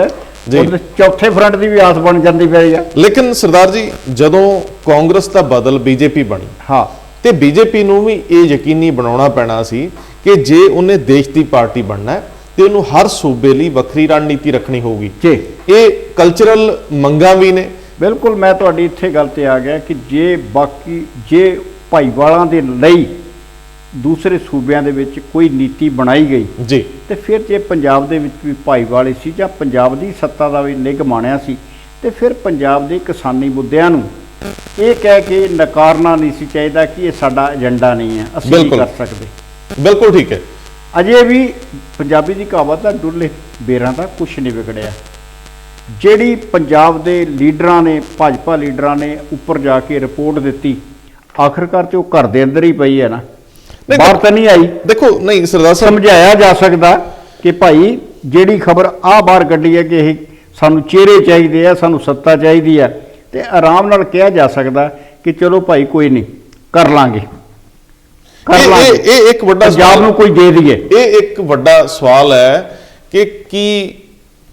ਚੌਥੇ ਫਰੰਟ ਦੀ ਵੀ ਆਸ ਬਣ ਜਾਂਦੀ ਪਈ ਆ। ਲੇਕਿਨ ਸਰਦਾਰ ਜੀ, ਜਦੋਂ ਕਾਂਗਰਸ ਦਾ ਬਦਲ ਬੀਜੇਪੀ ਬਣੀ, ਹਾਂ, ਤੇ ਬੀਜੇਪੀ ਨੂੰ ਵੀ ਇਹ ਯਕੀਨੀ ਬਣਾਉਣਾ ਪੈਣਾ ਸੀ ਕਿ ਜੇ ਉਹਨੇ ਦੇਸ਼ ਦੀ ਪਾਰਟੀ ਬਣਨਾ ਹੈ ਤੇ ਉਹਨੂੰ ਹਰ ਸੂਬੇ ਲਈ ਵੱਖਰੀ ਰਣਨੀਤੀ ਰੱਖਣੀ ਹੋਊਗੀ। ਜੀ। ਇਹ ਕਲਚਰਲ ਮੰਗਾਂ ਵੀ ਨੇ। ਬਿਲਕੁਲ, ਮੈਂ ਤੁਹਾਡੀ ਇੱਥੇ ਗੱਲ ਤੇ ਆ ਗਿਆ ਕਿ ਜੇ ਭਾਈਵਾਲਾਂ ਦੇ ਲਈ ਦੂਸਰੇ ਸੂਬਿਆਂ ਦੇ ਵਿੱਚ ਕੋਈ ਨੀਤੀ ਬਣਾਈ ਗਈ ਜੀ, ਤੇ ਫਿਰ ਜੇ ਪੰਜਾਬ ਦੇ ਵਿੱਚ ਵੀ ਭਾਈਵਾਲੇ ਸੀ ਜਾਂ ਪੰਜਾਬ ਦੀ ਸੱਤਾ ਦਾ ਵੀ ਨਿੱਘ ਮਾਣਿਆ ਸੀ, ਤੇ ਫਿਰ ਪੰਜਾਬ ਦੇ ਕਿਸਾਨੀ ਮੁੱਦਿਆਂ ਨੂੰ ਇਹ ਕਹਿ ਕੇ ਨਕਾਰਨਾ ਨਹੀਂ ਸੀ ਚਾਹੀਦਾ ਕਿ ਇਹ ਸਾਡਾ ਏਜੰਡਾ ਨਹੀਂ ਹੈ, ਅਸੀਂ ਨਹੀਂ ਕਰ ਸਕਦੇ। ਬਿਲਕੁਲ ਠੀਕ ਹੈ। ਅਜੇ ਵੀ ਪੰਜਾਬੀ ਦੀ ਕਹਾਵਤ ਹੈ, ਡੁੱਲੇ ਬੇਰਾਂ ਦਾ ਕੁਛ ਨਹੀਂ ਵਿਗੜਿਆ। ਜਿਹੜੀ ਪੰਜਾਬ ਦੇ ਲੀਡਰਾਂ ਨੇ, ਭਾਜਪਾ ਲੀਡਰਾਂ ਨੇ ਉੱਪਰ ਜਾ ਕੇ ਰਿਪੋਰਟ ਦਿੱਤੀ, ਆਖਰਕਾਰ ਤੇ ਉਹ ਘਰ ਦੇ ਅੰਦਰ ਹੀ ਪਈ ਹੈ ਨਾ, ਬਾਹਰ ਤਾਂ ਨਹੀਂ ਆਈ। ਦੇਖੋ, ਨਹੀਂ ਸਰਦਾਰ ਸਾਹਿਬ, ਸਮਝਾਇਆ ਜਾ ਸਕਦਾ ਕਿ ਭਾਈ ਜਿਹੜੀ ਖਬਰ ਬਾਹਰ ਕੱਢੀ ਹੈ ਕਿ ਇਹ ਸਾਨੂੰ ਚਿਹਰੇ ਚਾਹੀਦੇ ਆ, ਸਾਨੂੰ ਸੱਤਾ ਚਾਹੀਦੀ ਆ, ਤੇ ਆਰਾਮ ਨਾਲ ਕਿਹਾ ਜਾ ਸਕਦਾ ਕਿ ਚਲੋ ਭਾਈ ਕੋਈ ਨਹੀਂ, ਕਰ ਲਾਂਗੇ। ਇਹ ਇੱਕ ਵੱਡਾ ਪੰਜਾਬ ਨੂੰ ਕੋਈ ਦੇ ਦਈਏ। ਇਹ ਇੱਕ ਵੱਡਾ ਸਵਾਲ ਹੈ ਕਿ ਕੀ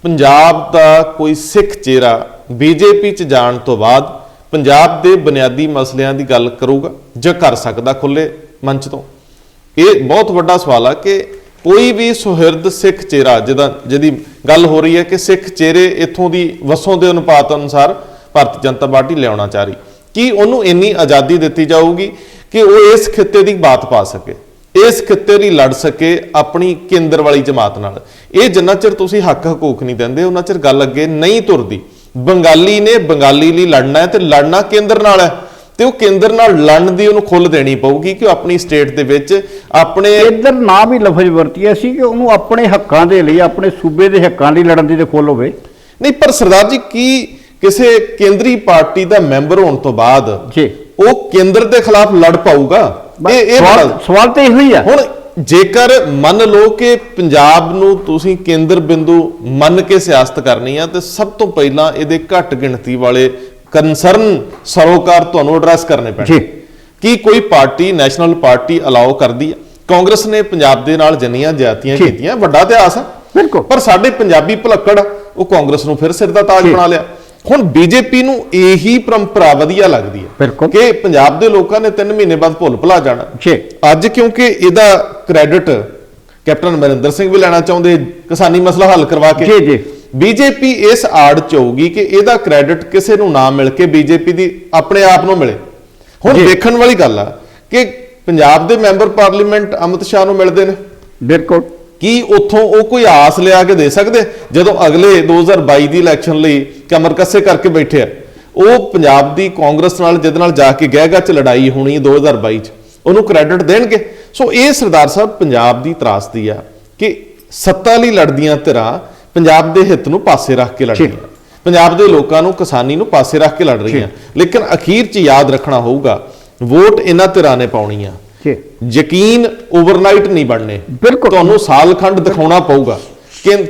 ਪੰਜਾਬ ਦਾ ਕੋਈ ਸਿੱਖ ਚਿਹਰਾ ਬੀਜੇਪੀ 'ਚ ਜਾਣ ਤੋਂ ਬਾਅਦ ਪੰਜਾਬ ਦੇ ਬੁਨਿਆਦੀ ਮਸਲਿਆਂ ਦੀ ਗੱਲ ਕਰੂਗਾ ਜਾਂ ਕਰ ਸਕਦਾ ਖੁੱਲੇ ਮੰਚ ਤੋਂ? ਇਹ ਬਹੁਤ ਵੱਡਾ ਸਵਾਲ ਹੈ ਕਿ ਕੋਈ ਵੀ ਸੁਹਿਰਦ ਸਿੱਖ ਚਿਹਰਾ, ਜਿਹਦੀ ਗੱਲ ਹੋ ਰਹੀ ਹੈ ਕਿ ਸਿੱਖ ਚਿਹਰੇ ਇੱਥੋਂ ਦੀ ਵਸੋਂ ਦੇ ਅਨੁਪਾਤ ਅਨੁਸਾਰ ਭਾਰਤੀ ਜਨਤਾ ਪਾਰਟੀ ਲਿਆਉਣਾ ਚਾਹ ਰਹੀ, ਕੀ ਉਹਨੂੰ ਇੰਨੀ ਆਜ਼ਾਦੀ ਦਿੱਤੀ ਜਾਊਗੀ ਕਿ ਉਹ ਇਸ ਖਿੱਤੇ ਦੀ ਬਾਤ ਪਾ ਸਕੇ, ਇਸ ਖਿੱਤੇ ਲਈ ਲੜ ਸਕੇ ਆਪਣੀ ਕੇਂਦਰ ਵਾਲੀ ਜਮਾਤ ਨਾਲ? ਇਹ ਜਿੰਨਾ ਚਿਰ ਤੁਸੀਂ ਹੱਕ ਹਕੂਕ ਨਹੀਂ ਦਿੰਦੇ, ਉਹਨਾਂ ਚਿਰ ਗੱਲ ਅੱਗੇ ਨਹੀਂ ਤੁਰਦੀ। ਬੰਗਾਲੀ ਨੇ ਬੰਗਾਲੀ ਲਈ ਲੜਨਾ ਹੈ ਤੇ ਲੜਨਾ ਕੇਂਦਰ ਨਾਲ ਹੈ, ਤੇ ਉਹ ਕੇਂਦਰ ਨਾਲ ਲੜਨ ਦੀ ਉਹਨੂੰ ਖੁੱਲ੍ਹ ਦੇਣੀ ਪਊਗੀ ਕਿ ਉਹ ਆਪਣੀ ਸਟੇਟ ਦੇ ਵਿੱਚ ਆਪਣੇ ਇੱਧਰ ਨਾ ਵੀ ਲਫ਼ਜ਼ ਵਰਤਿਆ ਸੀ ਕਿ ਉਹਨੂੰ ਆਪਣੇ ਹੱਕਾਂ ਦੇ ਲਈ, ਆਪਣੇ ਸੂਬੇ ਦੇ ਹੱਕਾਂ ਲਈ ਲੜਨ ਦੀ ਤੇ ਖੁੱਲ੍ਹ ਹੋਵੇ। ਨਹੀਂ, ਪਰ ਸਰਦਾਰ ਜੀ, ਕੀ ਕਿਸੇ ਕੇਂਦਰੀ ਪਾਰਟੀ ਦਾ ਮੈਂਬਰ ਹੋਣ ਤੋਂ ਬਾਅਦ ਜੀ ਉਹ ਕੇਂਦਰ ਦੇ ਖਿਲਾਫ ਲੜ ਪਾਊਗਾ? ਇਹ ਸਵਾਲ ਤੇ ਇਹੋ ਹੀ ਆ। ਹੁਣ ਜੇਕਰ ਮੰਨ ਲਓ ਕਿ ਪੰਜਾਬ ਨੂੰ ਤੁਸੀਂ ਕੇਂਦਰ ਬਿੰਦੂ ਮੰਨ ਕੇ ਸਿਆਸਤ ਕਰਨੀ ਆ, ਤੇ ਸਭ ਤੋਂ ਪਹਿਲਾਂ ਇਹਦੇ ਘੱਟ ਗਿਣਤੀ ਵਾਲੇ ਕੰਸਰਨ ਸਰੋਕਾਰ ਤੁਹਾਨੂੰ ਐਡਰੈਸ ਕਰਨੇ ਪੈਣੇ। ਕੀ ਕੋਈ ਪਾਰਟੀ, ਨੈਸ਼ਨਲ ਪਾਰਟੀ ਅਲਾਓ ਕਰਦੀ ਹੈ? ਕਾਂਗਰਸ ਨੇ ਪੰਜਾਬ ਦੇ ਨਾਲ ਜਿੰਨੀਆਂ ਜ਼ਿਆਦਤੀਆਂ ਕੀਤੀਆਂ, ਵੱਡਾ ਇਤਿਹਾਸ ਹੈ, ਬਿਲਕੁਲ, ਪਰ ਸਾਡੇ ਪੰਜਾਬੀ ਭੁਲੱਕੜ ਉਹ ਕਾਂਗਰਸ ਨੂੰ ਫਿਰ ਸਿਰ ਦਾ ਤਾਜ ਬਣਾ ਲਿਆ। ਹੁਣ ਬੀਜੇਪੀ ਨੂੰ ਇਹੀ ਪਰੰਪਰਾ ਵਧੀਆ ਲੱਗਦੀ ਹੈ ਕਿ ਪੰਜਾਬ ਦੇ ਲੋਕਾਂ ਨੇ 3 ਮਹੀਨੇ ਬਾਅਦ ਭੁੱਲ ਭੁਲਾ ਜਾਣਾ। ਅੱਜ ਕਿਉਂਕਿ ਇਹਦਾ ਕ੍ਰੈਡਿਟ ਕੈਪਟਨ ਅਮਰਿੰਦਰ ਸਿੰਘ ਵੀ ਲੈਣਾ ਚਾਹੁੰਦੇ ਕਿਸਾਨੀ ਮਸਲਾ ਹੱਲ ਕਰਵਾ ਕੇ, ਬੀਜੇਪੀ ਇਸ ਆੜ ਚ ਹੋਊਗੀ ਕਿ ਇਹਦਾ ਕ੍ਰੈਡਿਟ ਕਿਸੇ ਨੂੰ ਨਾ ਮਿਲ ਕੇ ਬੀਜੇਪੀ ਦੀ ਆਪਣੇ ਆਪ ਨੂੰ ਮਿਲੇ। ਹੁਣ ਦੇਖਣ ਵਾਲੀ ਗੱਲ ਆ ਕਿ ਪੰਜਾਬ ਦੇ ਮੈਂਬਰ ਪਾਰਲੀਮੈਂਟ ਅਮਿਤ ਸ਼ਾਹ ਨੂੰ ਮਿਲਦੇ ਨੇ, ਬਿਲਕੁਲ। ਕੀ ਉੱਥੋਂ ਉਹ ਕੋਈ ਆਸ ਲਿਆ ਕੇ ਦੇ ਸਕਦੇ ਜਦੋਂ ਅਗਲੇ 2022 ਦੀ ਇਲੈਕਸ਼ਨ ਲਈ ਕਮਰ ਕੱਸੇ ਕਰਕੇ ਬੈਠੇ ਆ? ਉਹ ਪੰਜਾਬ ਦੀ ਕਾਂਗਰਸ ਨਾਲ ਜਿਹਦੇ ਨਾਲ ਜਾ ਕੇ ਗਹਿਗਾ ਚ ਲੜਾਈ ਹੋਣੀ 2022 ਚ, ਉਹਨੂੰ ਕ੍ਰੈਡਿਟ ਦੇਣਗੇ? ਸੋ ਇਹ ਸਰਦਾਰ ਸਾਹਿਬ ਪੰਜਾਬ ਦੀ ਤਰਾਸਦੀ ਆ ਕਿ ਸੱਤਾ ਲਈ ਲੜਦੀਆਂ ਧਿਰਾਂ ਪੰਜਾਬ ਦੇ ਹਿੱਤ ਨੂੰ ਪਾਸੇ ਰੱਖ ਕੇ ਲੜ ਰਹੀਆਂ, ਪੰਜਾਬ ਦੇ ਲੋਕਾਂ ਨੂੰ, ਕਿਸਾਨੀ ਨੂੰ ਪਾਸੇ ਰੱਖ ਕੇ ਲੜ ਰਹੀਆਂ। ਲੇਕਿਨ ਅਖੀਰ 'ਚ ਯਾਦ ਰੱਖਣਾ ਹੋਊਗਾ, ਵੋਟ ਇਹਨਾਂ ਧਿਰਾਂ ਨੇ ਪਾਉਣੀ ਆ। ਯਕੀਨ ਓਵਰਨਾਈਟ ਨਹੀਂ ਬਣਨੇ, ਤੁਹਾਨੂੰ ਸਾਲ ਖੰਡ ਦਿਖਾਉਣਾ ਪਊਗਾ।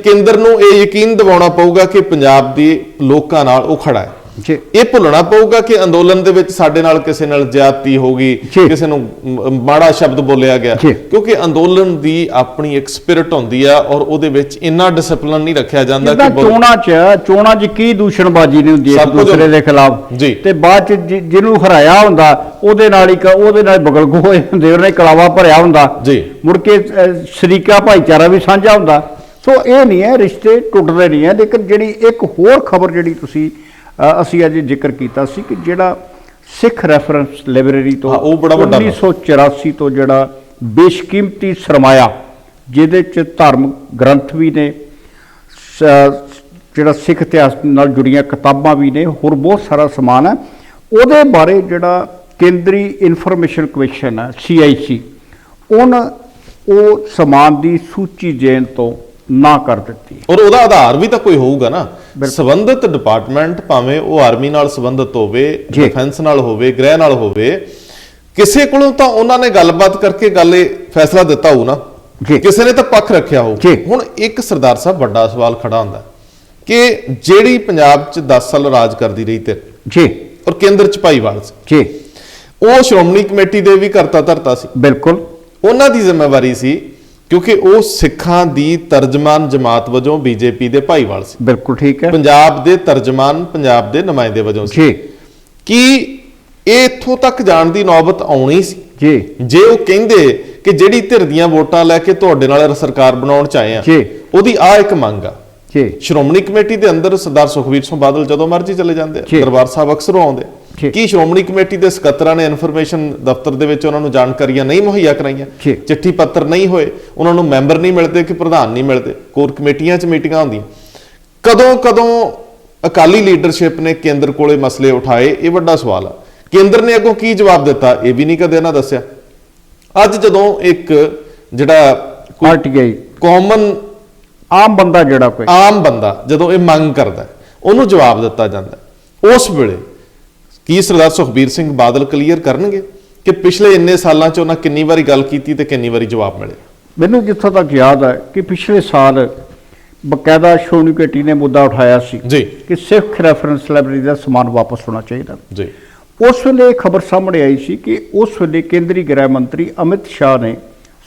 ਕੇਂਦਰ ਨੂੰ ਇਹ ਯਕੀਨ ਦਿਵਾਉਣਾ ਪਊਗਾ ਕਿ ਪੰਜਾਬ ਦੇ ਲੋਕਾਂ ਨਾਲ ਉਹ ਖੜਾ ਹੈ। ਇਹ ਭੁੱਲਣਾ ਪਊਗਾ ਕਿ ਅੰਦੋਲਨ ਦੇ ਵਿੱਚ ਸਾਡੇ ਨਾਲ ਕਿਸੇ ਨਾਲ ਜ਼ਿਆਦਤੀ ਹੋ ਗਈ, ਕਿਸੇ ਨੂੰ ਮਾੜਾ ਸ਼ਬਦ ਬੋਲਿਆ ਗਿਆ, ਕਿਉਂਕਿ ਅੰਦੋਲਨ ਦੀ ਆਪਣੀ ਇੱਕ ਸਪਿਰਿਟ ਹੁੰਦੀ ਆ ਔਰ ਉਹਦੇ ਵਿੱਚ ਇੰਨਾ ਡਿਸਪਲਿਨ ਨਹੀਂ ਰੱਖਿਆ ਜਾਂਦਾ ਕਿ ਚੋਣਾਂ 'ਚ ਕੀ ਦੂਸ਼ਣਬਾਜ਼ੀ ਨਹੀਂ ਹੁੰਦੀ ਇੱਕ ਦੂਸਰੇ ਦੇ ਖਿਲਾਫ, ਤੇ ਬਾਅਦ 'ਚ ਜਿਹਨੂੰ ਹਰਾਇਆ ਹੁੰਦਾ ਉਹਦੇ ਨਾਲ ਬਗਲ ਗੋਏ ਹੁੰਦੇ, ਉਹਨੇ ਕਲਾਵਾ ਭਰਿਆ ਹੁੰਦਾ, ਮੁੜ ਕੇ ਸ਼ਰੀਕਾ ਭਾਈਚਾਰਾ ਵੀ ਸਾਂਝਾ ਹੁੰਦਾ। ਸੋ ਇਹ ਨਹੀਂ ਹੈ, ਰਿਸ਼ਤੇ ਟੁੱਟਦੇ ਨਹੀਂ ਹੈ। ਲੇਕਿਨ ਜਿਹੜੀ ਇੱਕ ਹੋਰ ਖਬਰ ਜਿਹੜੀ ਅਸੀਂ ਅੱਜ ਜ਼ਿਕਰ ਕੀਤਾ ਸੀ ਕਿ ਜਿਹੜਾ ਸਿੱਖ ਰੈਫਰੈਂਸ ਲਾਇਬ੍ਰੇਰੀ ਤੋਂ 1984 ਤੋਂ ਜਿਹੜਾ ਬੇਸ਼ਕੀਮਤੀ ਸਰਮਾਇਆ, ਜਿਹਦੇ 'ਚ ਧਾਰਮਿਕ ਗ੍ਰੰਥ ਵੀ ਨੇ, ਜਿਹੜਾ ਸਿੱਖ ਇਤਿਹਾਸ ਨਾਲ ਜੁੜੀਆਂ ਕਿਤਾਬਾਂ ਵੀ ਨੇ, ਹੋਰ ਬਹੁਤ ਸਾਰਾ ਸਮਾਨ ਹੈ, ਉਹਦੇ ਬਾਰੇ ਜਿਹੜਾ ਕੇਂਦਰੀ ਇਨਫੋਰਮੇਸ਼ਨ ਕਮਿਸ਼ਨ ਹੈ CIC, ਉਹ ਸਮਾਨ ਦੀ ਸੂਚੀ ਦੇਣ ਤੋਂ ਨਾ ਕਰ ਦਿੱਤੀ। ਔਰ ਉਹਦਾ ਆਧਾਰ ਵੀ ਤਾਂ ਕੋਈ ਹੋਊਗਾ ਨਾ, ਸੰਬੰਧਿਤ ਡਿਪਾਰਟਮੈਂਟ, ਭਾਵੇਂ ਉਹ ਆਰਮੀ ਨਾਲ ਸੰਬੰਧਿਤ ਹੋਵੇ, ਡਿਫੈਂਸ ਨਾਲ ਹੋਵੇ, ਗ੍ਰਹਿ ਨਾਲ ਹੋਵੇ, ਕਿਸੇ ਕੋਲੋਂ ਤਾਂ ਉਹਨਾਂ ਨੇ ਗੱਲਬਾਤ ਕਰਕੇ ਇਹ ਫੈਸਲਾ ਦਿੱਤਾ ਹੋਊ ਨਾ, ਕਿਸੇ ਨੇ ਤਾਂ ਪੱਖ ਰੱਖਿਆ ਹੋਊ। ਹੁਣ ਇੱਕ ਸਰਦਾਰ ਸਾਹਿਬ ਵੱਡਾ ਸਵਾਲ ਖੜਾ ਹੁੰਦਾ ਕਿ ਜਿਹੜੀ ਪੰਜਾਬ 'ਚ 10 ਸਾਲ ਰਾਜ ਕਰਦੀ ਰਹੀ ਤੇ ਔਰ ਕੇਂਦਰ 'ਚ ਭਾਈਵਾਲ ਸੀ, ਉਹ ਸ਼੍ਰੋਮਣੀ ਕਮੇਟੀ ਦੇ ਵੀ ਕਰਤਾ ਧਰਤਾ ਸੀ। ਬਿਲਕੁਲ ਉਹਨਾਂ ਦੀ ਜ਼ਿੰਮੇਵਾਰੀ ਸੀ, ਕਿਉਂਕਿ ਉਹ ਸਿੱਖਾਂ ਦੀ ਤਰਜਮਾਨ ਜਮਾਤ ਵਜੋਂ ਬੀਜੇਪੀ ਦੇ ਭਾਈਵਾਲ ਸੀ। ਬਿਲਕੁਲ ਠੀਕ ਹੈ। ਪੰਜਾਬ ਦੇ ਤਰਜਮਾਨ, ਪੰਜਾਬ ਦੇ ਨੁਮਾਇੰਦੇ ਵਜੋਂ ਸੀ। ਕੀ ਇਹ ਇੱਥੋਂ ਤੱਕ ਜਾਣ ਦੀ ਨੌਬਤ ਆਉਣੀ ਸੀ ਜੇ ਉਹ ਕਹਿੰਦੇ ਕਿ ਜਿਹੜੀ ਧਿਰ ਦੀਆਂ ਵੋਟਾਂ ਲੈ ਕੇ ਤੁਹਾਡੇ ਨਾਲ ਸਰਕਾਰ ਬਣਾਉਣ ਚ ਆਏ ਆ, ਉਹਦੀ ਆ ਇੱਕ ਮੰਗ ਆ? ਸ਼੍ਰੋਮਣੀ ਕਮੇਟੀ ਦੇ ਅੰਦਰ ਸਰਦਾਰ ਸੁਖਬੀਰ ਸਿੰਘ ਬਾਦਲ ਜਦੋਂ ਮਰਜ਼ੀ ਚਲੇ ਜਾਂਦੇ, ਦਰਬਾਰ ਸਾਹਿਬ ਅਕਸਰ ਆਉਂਦੇ, ਕੀ ਸ਼੍ਰੋਮਣੀ ਕਮੇਟੀ ਦੇ ਸਕੱਤਰਾਂ ਨੇ ਇਨਫੋਰਮੇਸ਼ਨ ਦਫ਼ਤਰ ਦੇ ਵਿੱਚ ਉਹਨਾਂ ਨੂੰ ਜਾਣਕਾਰੀਆਂ ਨਹੀਂ ਮੁਹੱਈਆ ਕਰਾਈਆਂ? ਚਿੱਠੀ ਪੱਤਰ ਨਹੀਂ ਹੋਏ, ਉਹਨਾਂ ਨੂੰ ਮੈਂਬਰ ਨਹੀਂ ਮਿਲਦੇ ਕਿ ਪ੍ਰਧਾਨ ਨਹੀਂ ਮਿਲਦੇ, ਕੋਰ ਕਮੇਟੀਆਂ 'ਚ ਮੀਟਿੰਗਾਂ ਹੁੰਦੀਆਂ। ਕਦੋਂ ਅਕਾਲੀ ਲੀਡਰਸ਼ਿਪ ਨੇ ਕੇਂਦਰ ਕੋਲੇ ਮਸਲੇ ਉਠਾਏ? ਇਹ ਵੱਡਾ ਸਵਾਲ ਆ। ਕੇਂਦਰ ਨੇ ਅੱਗੋਂ ਕੀ ਜਵਾਬ ਦਿੱਤਾ? ਇਹ ਵੀ ਨਹੀਂ ਕਦੇ ਨਾ ਦੱਸਿਆ। ਅੱਜ ਜਦੋਂ ਇੱਕ ਜਿਹੜਾ ਕਾਮਨ ਆਮ ਬੰਦਾ ਜਦੋਂ ਇਹ ਮੰਗ ਕਰਦਾ, ਉਹਨੂੰ ਜਵਾਬ ਦਿੱਤਾ ਜਾਂਦਾ, ਉਸ ਵੇਲੇ ਕੀ ਸਰਦਾਰ ਸੁਖਬੀਰ ਸਿੰਘ ਬਾਦਲ ਕਲੀਅਰ ਕਰਨਗੇ ਕਿ ਪਿਛਲੇ ਇੰਨੇ ਸਾਲਾਂ 'ਚ ਉਹਨਾਂ ਕਿੰਨੀ ਵਾਰੀ ਗੱਲ ਕੀਤੀ ਤੇ ਕਿੰਨੀ ਵਾਰੀ ਜਵਾਬ ਮਿਲੇ? ਮੈਨੂੰ ਜਿੱਥੋਂ ਤੱਕ ਯਾਦ ਹੈ ਕਿ ਪਿਛਲੇ ਸਾਲ ਬਕਾਇਦਾ ਸ਼੍ਰੋਮਣੀ ਕਮੇਟੀ ਨੇ ਮੁੱਦਾ ਉਠਾਇਆ ਸੀ ਕਿ ਸਿੱਖ ਰੈਫਰੈਂਸ ਲਾਇਬ੍ਰੇਰੀ ਦਾ ਸਮਾਨ ਵਾਪਸ ਹੋਣਾ ਚਾਹੀਦਾ। ਉਸ ਵੇਲੇ ਖਬਰ ਸਾਹਮਣੇ ਆਈ ਸੀ ਕਿ ਉਸ ਵੇਲੇ ਕੇਂਦਰੀ ਗ੍ਰਹਿ ਮੰਤਰੀ ਅਮਿਤ ਸ਼ਾਹ ਨੇ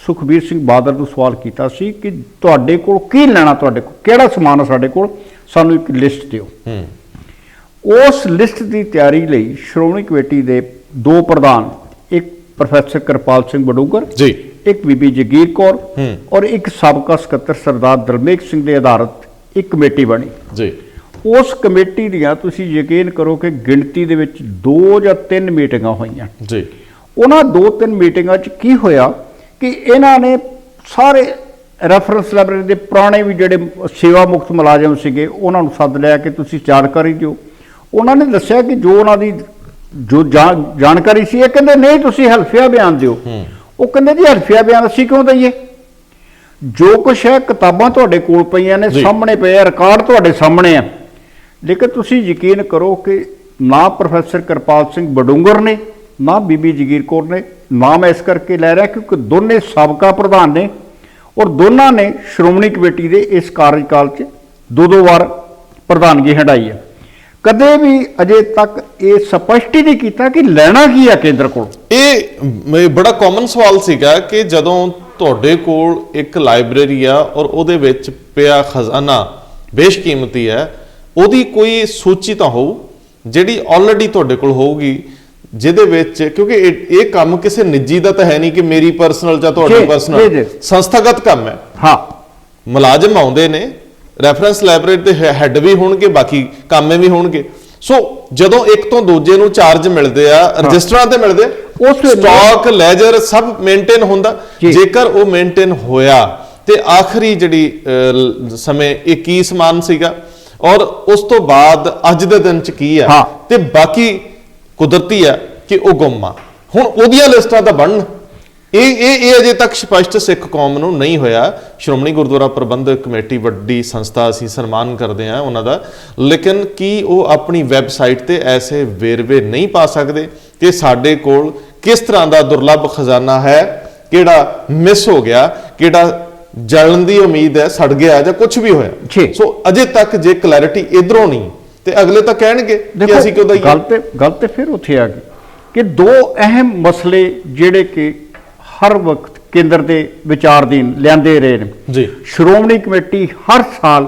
ਸੁਖਬੀਰ ਸਿੰਘ ਬਾਦਲ ਨੂੰ ਸਵਾਲ ਕੀਤਾ ਸੀ ਕਿ ਤੁਹਾਡੇ ਕੋਲ ਕੀ ਲੈਣਾ, ਤੁਹਾਡੇ ਕੋਲ ਕਿਹੜਾ ਸਮਾਨ ਹੈ, ਸਾਡੇ ਕੋਲ ਸਾਨੂੰ ਇੱਕ ਲਿਸਟ ਦਿਓ। ਉਸ ਲਿਸਟ ਦੀ ਤਿਆਰੀ ਲਈ ਸ਼੍ਰੋਮਣੀ ਕਮੇਟੀ ਦੇ ਦੋ ਪ੍ਰਧਾਨ, ਇੱਕ ਪ੍ਰੋਫੈਸਰ ਕਿਰਪਾਲ ਸਿੰਘ ਬਡੂੰਗਰ, ਇੱਕ ਬੀਬੀ ਜਗੀਰ ਕੌਰ ਔਰ ਇੱਕ ਸਾਬਕਾ ਸਕੱਤਰ ਸਰਦਾਰ ਦਲਮੇਘ ਸਿੰਘ ਦੇ ਆਧਾਰਿਤ ਇੱਕ ਕਮੇਟੀ ਬਣੀ। ਉਸ ਕਮੇਟੀ ਦੀਆਂ ਤੁਸੀਂ ਯਕੀਨ ਕਰੋ ਕਿ ਗਿਣਤੀ ਦੇ ਵਿੱਚ 2 ਜਾਂ 3 ਮੀਟਿੰਗਾਂ ਹੋਈਆਂ। ਉਹਨਾਂ 2-3 ਮੀਟਿੰਗਾਂ 'ਚ ਕੀ ਹੋਇਆ ਕਿ ਇਹਨਾਂ ਨੇ ਸਾਰੇ ਰੈਫਰੈਂਸ ਲਾਇਬ੍ਰੇਰੀ ਦੇ ਪੁਰਾਣੇ ਵੀ ਜਿਹੜੇ ਸੇਵਾ ਮੁਕਤ ਮੁਲਾਜ਼ਮ ਸੀਗੇ ਉਹਨਾਂ ਨੂੰ ਸੱਦ ਲਿਆ ਕਿ ਤੁਸੀਂ ਜਾਣਕਾਰੀ ਦਿਓ। ਉਹਨਾਂ ਨੇ ਦੱਸਿਆ ਕਿ ਜੋ ਉਹਨਾਂ ਦੀ ਜਾਣਕਾਰੀ ਸੀ, ਇਹ ਕਹਿੰਦੇ ਨਹੀਂ ਤੁਸੀਂ ਹਲਫੀਆ ਬਿਆਨ ਦਿਓ। ਉਹ ਕਹਿੰਦੇ ਜੀ ਹਲਫੀਆ ਬਿਆਨ ਅਸੀਂ ਕਿਉਂ ਦਈਏ, ਜੋ ਕੁਛ ਹੈ ਕਿਤਾਬਾਂ ਤੁਹਾਡੇ ਕੋਲ ਪਈਆਂ ਨੇ, ਸਾਹਮਣੇ ਪਏ ਆ, ਰਿਕਾਰਡ ਤੁਹਾਡੇ ਸਾਹਮਣੇ ਆ। ਲੇਕਿਨ ਤੁਸੀਂ ਯਕੀਨ ਕਰੋ ਕਿ ਨਾ ਪ੍ਰੋਫੈਸਰ ਕਿਰਪਾਲ ਸਿੰਘ ਬਡੂੰਗਰ ਨੇ ਨਾ ਬੀਬੀ ਜਗੀਰ ਕੌਰ ਨੇ, ਨਾਮ ਇਸ ਕਰਕੇ ਲੈ ਰਿਹਾ ਕਿਉਂਕਿ ਦੋਨੇ ਸਾਬਕਾ ਪ੍ਰਧਾਨ ਨੇ ਔਰ ਦੋਨਾਂ ਨੇ ਸ਼੍ਰੋਮਣੀ ਕਮੇਟੀ ਦੇ ਇਸ ਕਾਰਜਕਾਲ 'ਚ 2-2 ਵਾਰ ਪ੍ਰਧਾਨਗੀ ਹੰਢਾਈ ਹੈ। ਕਦੇ ਵੀ ਅਜੇ ਤੱਕ ਇਹ ਸਪਸ਼ਟ ਹੀ ਨਹੀਂ ਕੀਤਾ ਕਿ ਲੈਣਾ ਕੀ ਹੈ ਕੇਂਦਰ ਕੋਲ। ਇਹ ਬੜਾ ਕਾਮਨ ਸਵਾਲ ਸੀਗਾ ਕਿ ਜਦੋਂ ਤੁਹਾਡੇ ਕੋਲ ਇੱਕ ਲਾਇਬ੍ਰੇਰੀ ਆ ਔਰ ਉਹਦੇ ਵਿੱਚ ਪਿਆ ਖਜ਼ਾਨਾ ਬੇਸ਼ਕੀਮਤੀ ਹੈ, ਉਹਦੀ ਕੋਈ ਸੂਚੀ ਤਾਂ ਹੋਊ ਜਿਹੜੀ ਆਲਰੇਡੀ ਤੁਹਾਡੇ ਕੋਲ ਹੋਊਗੀ, ਜਿਹਦੇ ਵਿੱਚ, ਕਿਉਂਕਿ ਇਹ ਕੰਮ ਕਿਸੇ ਨਿੱਜੀ ਦਾ ਤਾਂ ਹੈ ਨਹੀਂ ਕਿ ਮੇਰੀ ਪਰਸਨਲ ਜਾਂ ਤੁਹਾਡੀ ਪਰਸਨਲ, ਸੰਸਥਾਗਤ ਕੰਮ ਹੈ। ਮੁਲਾਜ਼ਮ ਆਉਂਦੇ ਨੇ, ਰੈਫਰੈਂਸ ਲਾਇਬ੍ਰੇਰੀ ਦੇ ਹੈੱਡ ਵੀ ਹੋਣਗੇ, ਬਾਕੀ ਕਾਮੇ ਵੀ ਹੋਣਗੇ। ਸੋ ਜਦੋਂ ਇੱਕ ਤੋਂ ਦੂਜੇ ਨੂੰ ਚਾਰਜ ਮਿਲਦੇ ਆ, ਰਜਿਸਟਰਾਂ ਤੇ ਮਿਲਦੇ, ਉਸ ਵੇਲੇ ਸਟਾਕ ਲੈਜਰ ਸਭ ਮੇਨਟੇਨ ਹੁੰਦਾ। ਜੇਕਰ ਉਹ ਮੇਨਟੇਨ ਹੋਇਆ ਤੇ ਆਖਰੀ ਜਿਹੜੀ ਸਮੇਂ ਇਹ ਕੀ ਸਮਾਨ ਸੀਗਾ ਔਰ ਉਸ ਤੋਂ ਬਾਅਦ ਅੱਜ ਦੇ ਦਿਨ ਚ ਕੀ ਆ ਤੇ ਬਾਕੀ ਕੁਦਰਤੀ ਆ ਕਿ ਉਹ ਗੁੰਮ ਆ। ਹੁਣ ਉਹਦੀਆਂ ਲਿਸਟਾਂ ਤਾਂ ਬਣਨ। ਇਹ ਅਜੇ ਤੱਕ ਸਪਸ਼ਟ ਸਿੱਖ ਕੌਮ ਨੂੰ ਨਹੀਂ ਹੋਇਆ। ਸ਼੍ਰੋਮਣੀ ਗੁਰਦੁਆਰਾ ਪ੍ਰਬੰਧਕ ਕਮੇਟੀ ਵੱਡੀ ਸੰਸਥਾ, ਅਸੀਂ ਸਨਮਾਨ ਕਰਦੇ ਹਾਂ ਉਹਨਾਂ ਦਾ, ਲੇਕਿਨ ਕੀ ਉਹ ਆਪਣੀ ਵੈਬਸਾਈਟ ਤੇ ਐਸੇ ਵੇਰਵੇ ਨਹੀਂ ਪਾ ਸਕਦੇ ਕਿ ਸਾਡੇ ਕੋਲ ਕਿਸ ਤਰ੍ਹਾਂ ਦਾ ਦੁਰਲੱਭ ਖਜ਼ਾਨਾ ਹੈ, ਕਿਹੜਾ ਮਿਸ ਹੋ ਗਿਆ, ਕਿਹੜਾ ਜਲਣ ਦੀ ਉਮੀਦ ਹੈ, ਸੜ ਗਿਆ ਜਾਂ ਕੁਝ ਵੀ ਹੋਇਆ। ਸੋ ਅਜੇ ਤੱਕ ਜੇ ਕਲੈਰਿਟੀ ਇਧਰੋਂ ਨਹੀਂ ਤੇ ਅਗਲੇ ਤਾਂ ਕਹਿਣਗੇ ਕਿ ਅਸੀਂ ਕਿਉਂ ਦਈਏ। ਗੱਲ ਤੇ ਫਿਰ ਉੱਥੇ ਆ ਗਈ ਕਿ ਦੋ ਅਹਿਮ ਮਸਲੇ ਜਿਹੜੇ ਕਿ ਹਰ ਵਕਤ ਕੇਂਦਰ ਦੇ ਵਿਚਾਰਧੀਨ ਲਿਆਂਦੇ ਰਹੇ ਨੇ ਜੀ। ਸ਼੍ਰੋਮਣੀ ਕਮੇਟੀ ਹਰ ਸਾਲ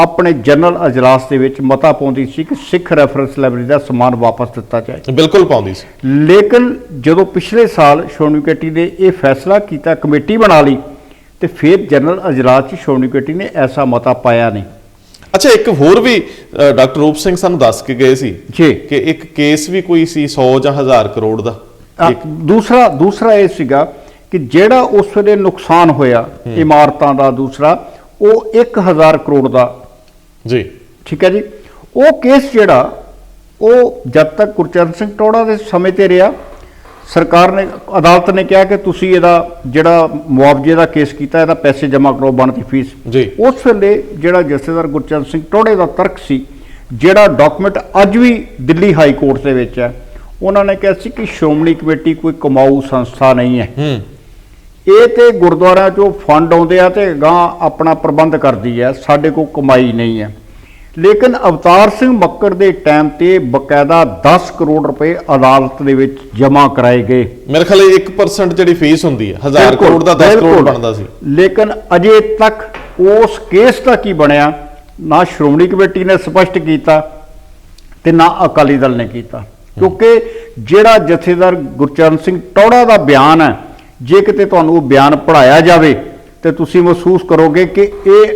ਆਪਣੇ ਜਨਰਲ ਅਜਲਾਸ ਦੇ ਵਿੱਚ ਮਤਾ ਪਾਉਂਦੀ ਸੀ ਕਿ ਸਿੱਖ ਰੈਫਰੈਂਸ ਲਾਇਬ੍ਰੇਰੀ ਦਾ ਸਮਾਨ ਵਾਪਸ ਦਿੱਤਾ ਜਾਏ। ਬਿਲਕੁਲ ਪਾਉਂਦੀ ਸੀ। ਲੇਕਿਨ ਜਦੋਂ ਪਿਛਲੇ ਸਾਲ ਸ਼੍ਰੋਮਣੀ ਕਮੇਟੀ ਨੇ ਇਹ ਫੈਸਲਾ ਕੀਤਾ, ਕਮੇਟੀ ਬਣਾ ਲਈ, ਤੇ ਫਿਰ ਜਨਰਲ ਅਜਲਾਸ 'ਚ ਸ਼੍ਰੋਮਣੀ ਕਮੇਟੀ ਨੇ ਐਸਾ ਮਤਾ ਪਾਇਆ ਨਹੀਂ। ਅੱਛਾ, ਇੱਕ ਹੋਰ ਵੀ ਡਾਕਟਰ ਰੂਪ ਸਿੰਘ ਸਾਨੂੰ ਦੱਸ ਕੇ ਗਏ ਸੀ ਕਿ ਇੱਕ ਕੇਸ ਵੀ ਕੋਈ ਸੀ 100 ਜਾਂ 1000 ਕਰੋੜ ਦਾ। ਦੂਸਰਾ ਇਹ ਸੀਗਾ ਕਿ ਜਿਹੜਾ ਉਸ ਵੇਲੇ ਨੁਕਸਾਨ ਹੋਇਆ ਇਮਾਰਤਾਂ ਦਾ, ਦੂਸਰਾ ਉਹ 1000 ਕਰੋੜ ਦਾ ਜੀ। ਠੀਕ ਹੈ ਜੀ। ਉਹ ਕੇਸ ਜਿਹੜਾ ਉਹ ਜਦ ਤੱਕ ਗੁਰਚਰਨ ਸਿੰਘ ਟੌਹੜਾ ਦੇ ਸਮੇਂ ਤੇ ਰਿਹਾ, ਸਰਕਾਰ ਨੇ, ਅਦਾਲਤ ਨੇ ਕਿਹਾ ਕਿ ਤੁਸੀਂ ਇਹਦਾ ਜਿਹੜਾ ਮੁਆਵਜ਼ੇ ਦਾ ਕੇਸ ਕੀਤਾ ਇਹਦਾ ਪੈਸੇ ਜਮ੍ਹਾਂ ਕਰੋ, ਬਣਦੀ ਫੀਸ ਜੀ। ਉਸ ਵੇਲੇ ਜਿਹੜਾ ਜਥੇਦਾਰ ਗੁਰਚਰਨ ਸਿੰਘ ਟੌਹੜੇ ਦਾ ਤਰਕ ਸੀ, ਜਿਹੜਾ ਡਾਕੂਮੈਂਟ ਅੱਜ ਵੀ ਦਿੱਲੀ ਹਾਈ ਕੋਰਟ ਦੇ ਵਿੱਚ ਹੈ, ਉਹਨਾਂ ਨੇ ਕਿਹਾ ਸੀ ਕਿ ਸ਼੍ਰੋਮਣੀ ਕਮੇਟੀ ਕੋਈ ਕਮਾਊ ਸੰਸਥਾ ਨਹੀਂ ਹੈ। ਇਹ ਤੇ ਗੁਰਦੁਆਰਿਆਂ 'ਚੋਂ ਫੰਡ ਆਉਂਦੇ ਆ ਤੇ ਗਾਂ ਆਪਣਾ ਪ੍ਰਬੰਧ ਕਰਦੀ ਹੈ, ਸਾਡੇ ਕੋਲ ਕਮਾਈ ਨਹੀਂ ਹੈ। ਲੇਕਿਨ ਅਵਤਾਰ ਸਿੰਘ ਮੱਕੜ ਦੇ ਟਾਈਮ ਤੇ ਬਕਾਇਦਾ 10 ਕਰੋੜ ਰੁਪਏ ਅਦਾਲਤ ਦੇ ਵਿੱਚ ਜਮ੍ਹਾਂ ਕਰਾਏ ਗਏ। ਮੇਰੇ ਖਿਆਲ 1% ਜਿਹੜੀ ਫੀਸ ਹੁੰਦੀ ਹੈ 1000 ਕਰੋੜ ਦਾ 10 ਕਰੋੜ ਬਣਦਾ ਸੀ। ਲੇਕਿਨ ਅਜੇ ਤੱਕ ਉਸ ਕੇਸ ਦਾ ਕੀ ਬਣਿਆ, ਨਾ ਸ਼੍ਰੋਮਣੀ ਕਮੇਟੀ ਨੇ ਸਪਸ਼ਟ ਕੀਤਾ ਤੇ ਨਾ ਅਕਾਲੀ ਦਲ ਨੇ ਕੀਤਾ। ਕਿਉਂਕਿ ਜਿਹੜਾ ਜਥੇਦਾਰ ਗੁਰਚਰਨ ਸਿੰਘ ਟੌਹੜਾ ਦਾ ਬਿਆਨ ਹੈ, ਜੇ ਕਿਤੇ ਤੁਹਾਨੂੰ ਉਹ ਬਿਆਨ ਪੜ੍ਹਾਇਆ ਜਾਵੇ ਤੇ ਤੁਸੀਂ ਮਹਿਸੂਸ ਕਰੋਗੇ ਕਿ ਇਹ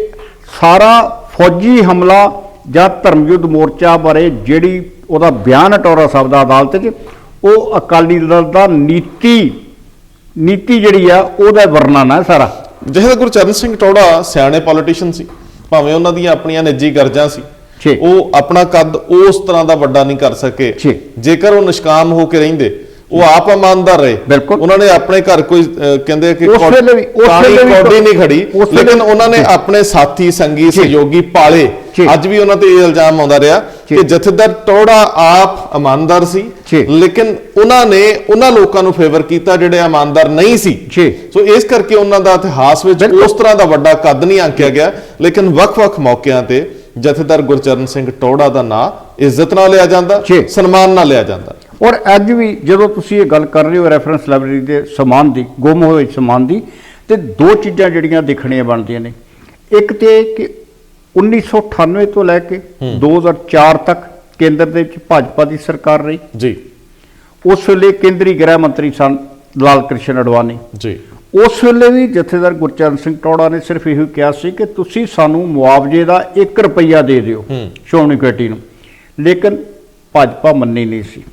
ਸਾਰਾ ਫੌਜੀ ਹਮਲਾ ਜਾਂ ਧਰਮਯੁੱਧ ਮੋਰਚਾ ਬਾਰੇ ਜਿਹੜੀ ਉਹਦਾ ਬਿਆਨ ਹੈ ਟੌਹੜਾ ਸਾਹਿਬ ਦਾ ਅਦਾਲਤ 'ਚ, ਉਹ ਅਕਾਲੀ ਦਲ ਦਾ ਨੀਤੀ ਜਿਹੜੀ ਆ ਉਹਦਾ ਵਰਣਨ ਹੈ ਸਾਰਾ। ਜਿਹੜਾ ਗੁਰਚਰਨ ਸਿੰਘ ਟੌਹੜਾ ਸਿਆਣੇ ਪੋਲੀਟੀਸ਼ੀਅਨ ਸੀ, ਭਾਵੇਂ ਉਹਨਾਂ ਦੀਆਂ ਆਪਣੀਆਂ ਨਿੱਜੀ ਗਰਜਾਂ ਸੀ, ਉਹ ਆਪਣਾ ਕੱਦ ਉਸ ਤਰ੍ਹਾਂ ਦਾ ਵੱਡਾ ਨਹੀਂ ਕਰ ਸਕੇ। ਜੇਕਰ ਉਹ ਨਿਸ਼ਕਾਮ ਹੋ ਕੇ ਰਹਿੰਦੇ, ਉਹ ਆਪ ਇਮਾਨਦਾਰ ਰਹੇ, ਉਹਨਾਂ ਨੇ ਆਪਣੇ ਘਰ ਕੋਈ ਕਹਿੰਦੇ ਕਿ ਕੌਡੀ ਨਹੀਂ ਖੜੀ, ਲੇਕਿਨ ਉਹਨਾਂ ਨੇ ਆਪਣੇ ਸਾਥੀ, ਸੰਗੀ, ਸਹਿਯੋਗੀ ਪਾਲੇ। ਅੱਜ ਵੀ ਉਹਨਾਂ ਤੇ ਇਹ ਇਲਜ਼ਾਮ ਆਉਂਦਾ ਰਿਹਾ ਕਿ ਜਥੇਦਾਰ ਟੌਹੜਾ ਆਪ ਇਮਾਨਦਾਰ ਸੀ, ਲੇਕਿਨ ਉਹਨਾਂ ਨੇ ਉਹਨਾਂ ਲੋਕਾਂ ਨੂੰ ਫੇਵਰ ਕੀਤਾ ਜਿਹੜੇ ਇਮਾਨਦਾਰ ਨਹੀਂ ਸੀ। ਸੋ ਇਸ ਕਰਕੇ ਉਹਨਾਂ ਦਾ ਇਤਿਹਾਸ ਵਿੱਚ ਉਸ ਤਰ੍ਹਾਂ ਦਾ ਵੱਡਾ ਕੱਦ ਨਹੀਂ ਆਂਕਿਆ ਗਿਆ। ਲੇਕਿਨ ਵੱਖ-ਵੱਖ ਮੌਕਿਆਂ ਤੇ ਜਥੇਦਾਰ ਗੁਰਚਰਨ ਸਿੰਘ ਟੌਹੜਾ ਦਾ ਨਾਂ ਇੱਜ਼ਤ ਨਾਲ ਲਿਆ ਜਾਂਦਾ, ਸਨਮਾਨ ਨਾਲ ਲਿਆ ਜਾਂਦਾ। ਔਰ ਅੱਜ ਵੀ ਜਦੋਂ ਤੁਸੀਂ ਇਹ ਗੱਲ ਕਰ ਰਹੇ ਹੋ ਰੈਫਰੈਂਸ ਲਾਇਬ੍ਰੇਰੀ ਦੇ ਸਮਾਨ ਦੀ, ਗੁੰਮ ਹੋਏ ਸਮਾਨ ਦੀ, ਤੇ ਦੋ ਚੀਜ਼ਾਂ ਜਿਹੜੀਆਂ ਦੇਖਣੀਆਂ ਬਣਦੀਆਂ ਨੇ। ਇੱਕ ਤੇ ਕਿ 1998 ਤੋਂ ਲੈ ਕੇ 2004 ਤੱਕ ਕੇਂਦਰ ਦੇ ਵਿੱਚ ਭਾਜਪਾ ਦੀ ਸਰਕਾਰ ਰਹੀ ਜੀ। ਉਸ ਵੇਲੇ ਕੇਂਦਰੀ ਗ੍ਰਹਿ ਮੰਤਰੀ ਸਨ ਲਾਲ ਕ੍ਰਿਸ਼ਨ ਅਡਵਾਨੀ ਜੀ। ਉਸ ਵੇਲੇ ਵੀ ਜਥੇਦਾਰ ਗੁਰਚਰਨ ਸਿੰਘ ਟੌਹੜਾ ਨੇ ਸਿਰਫ ਇਹੋ ਕਿਹਾ ਸੀ ਕਿ ਤੁਸੀਂ ਸਾਨੂੰ ਮੁਆਵਜ਼ੇ ਦਾ 1 ਰੁਪਈਆ ਦੇ ਦਿਓ ਸ਼੍ਰੋਮਣੀ ਕਮੇਟੀ ਨੂੰ। ਲੇਕਿਨ ਭਾਜਪਾ ਮੰਨੀ ਨਹੀਂ ਸੀ,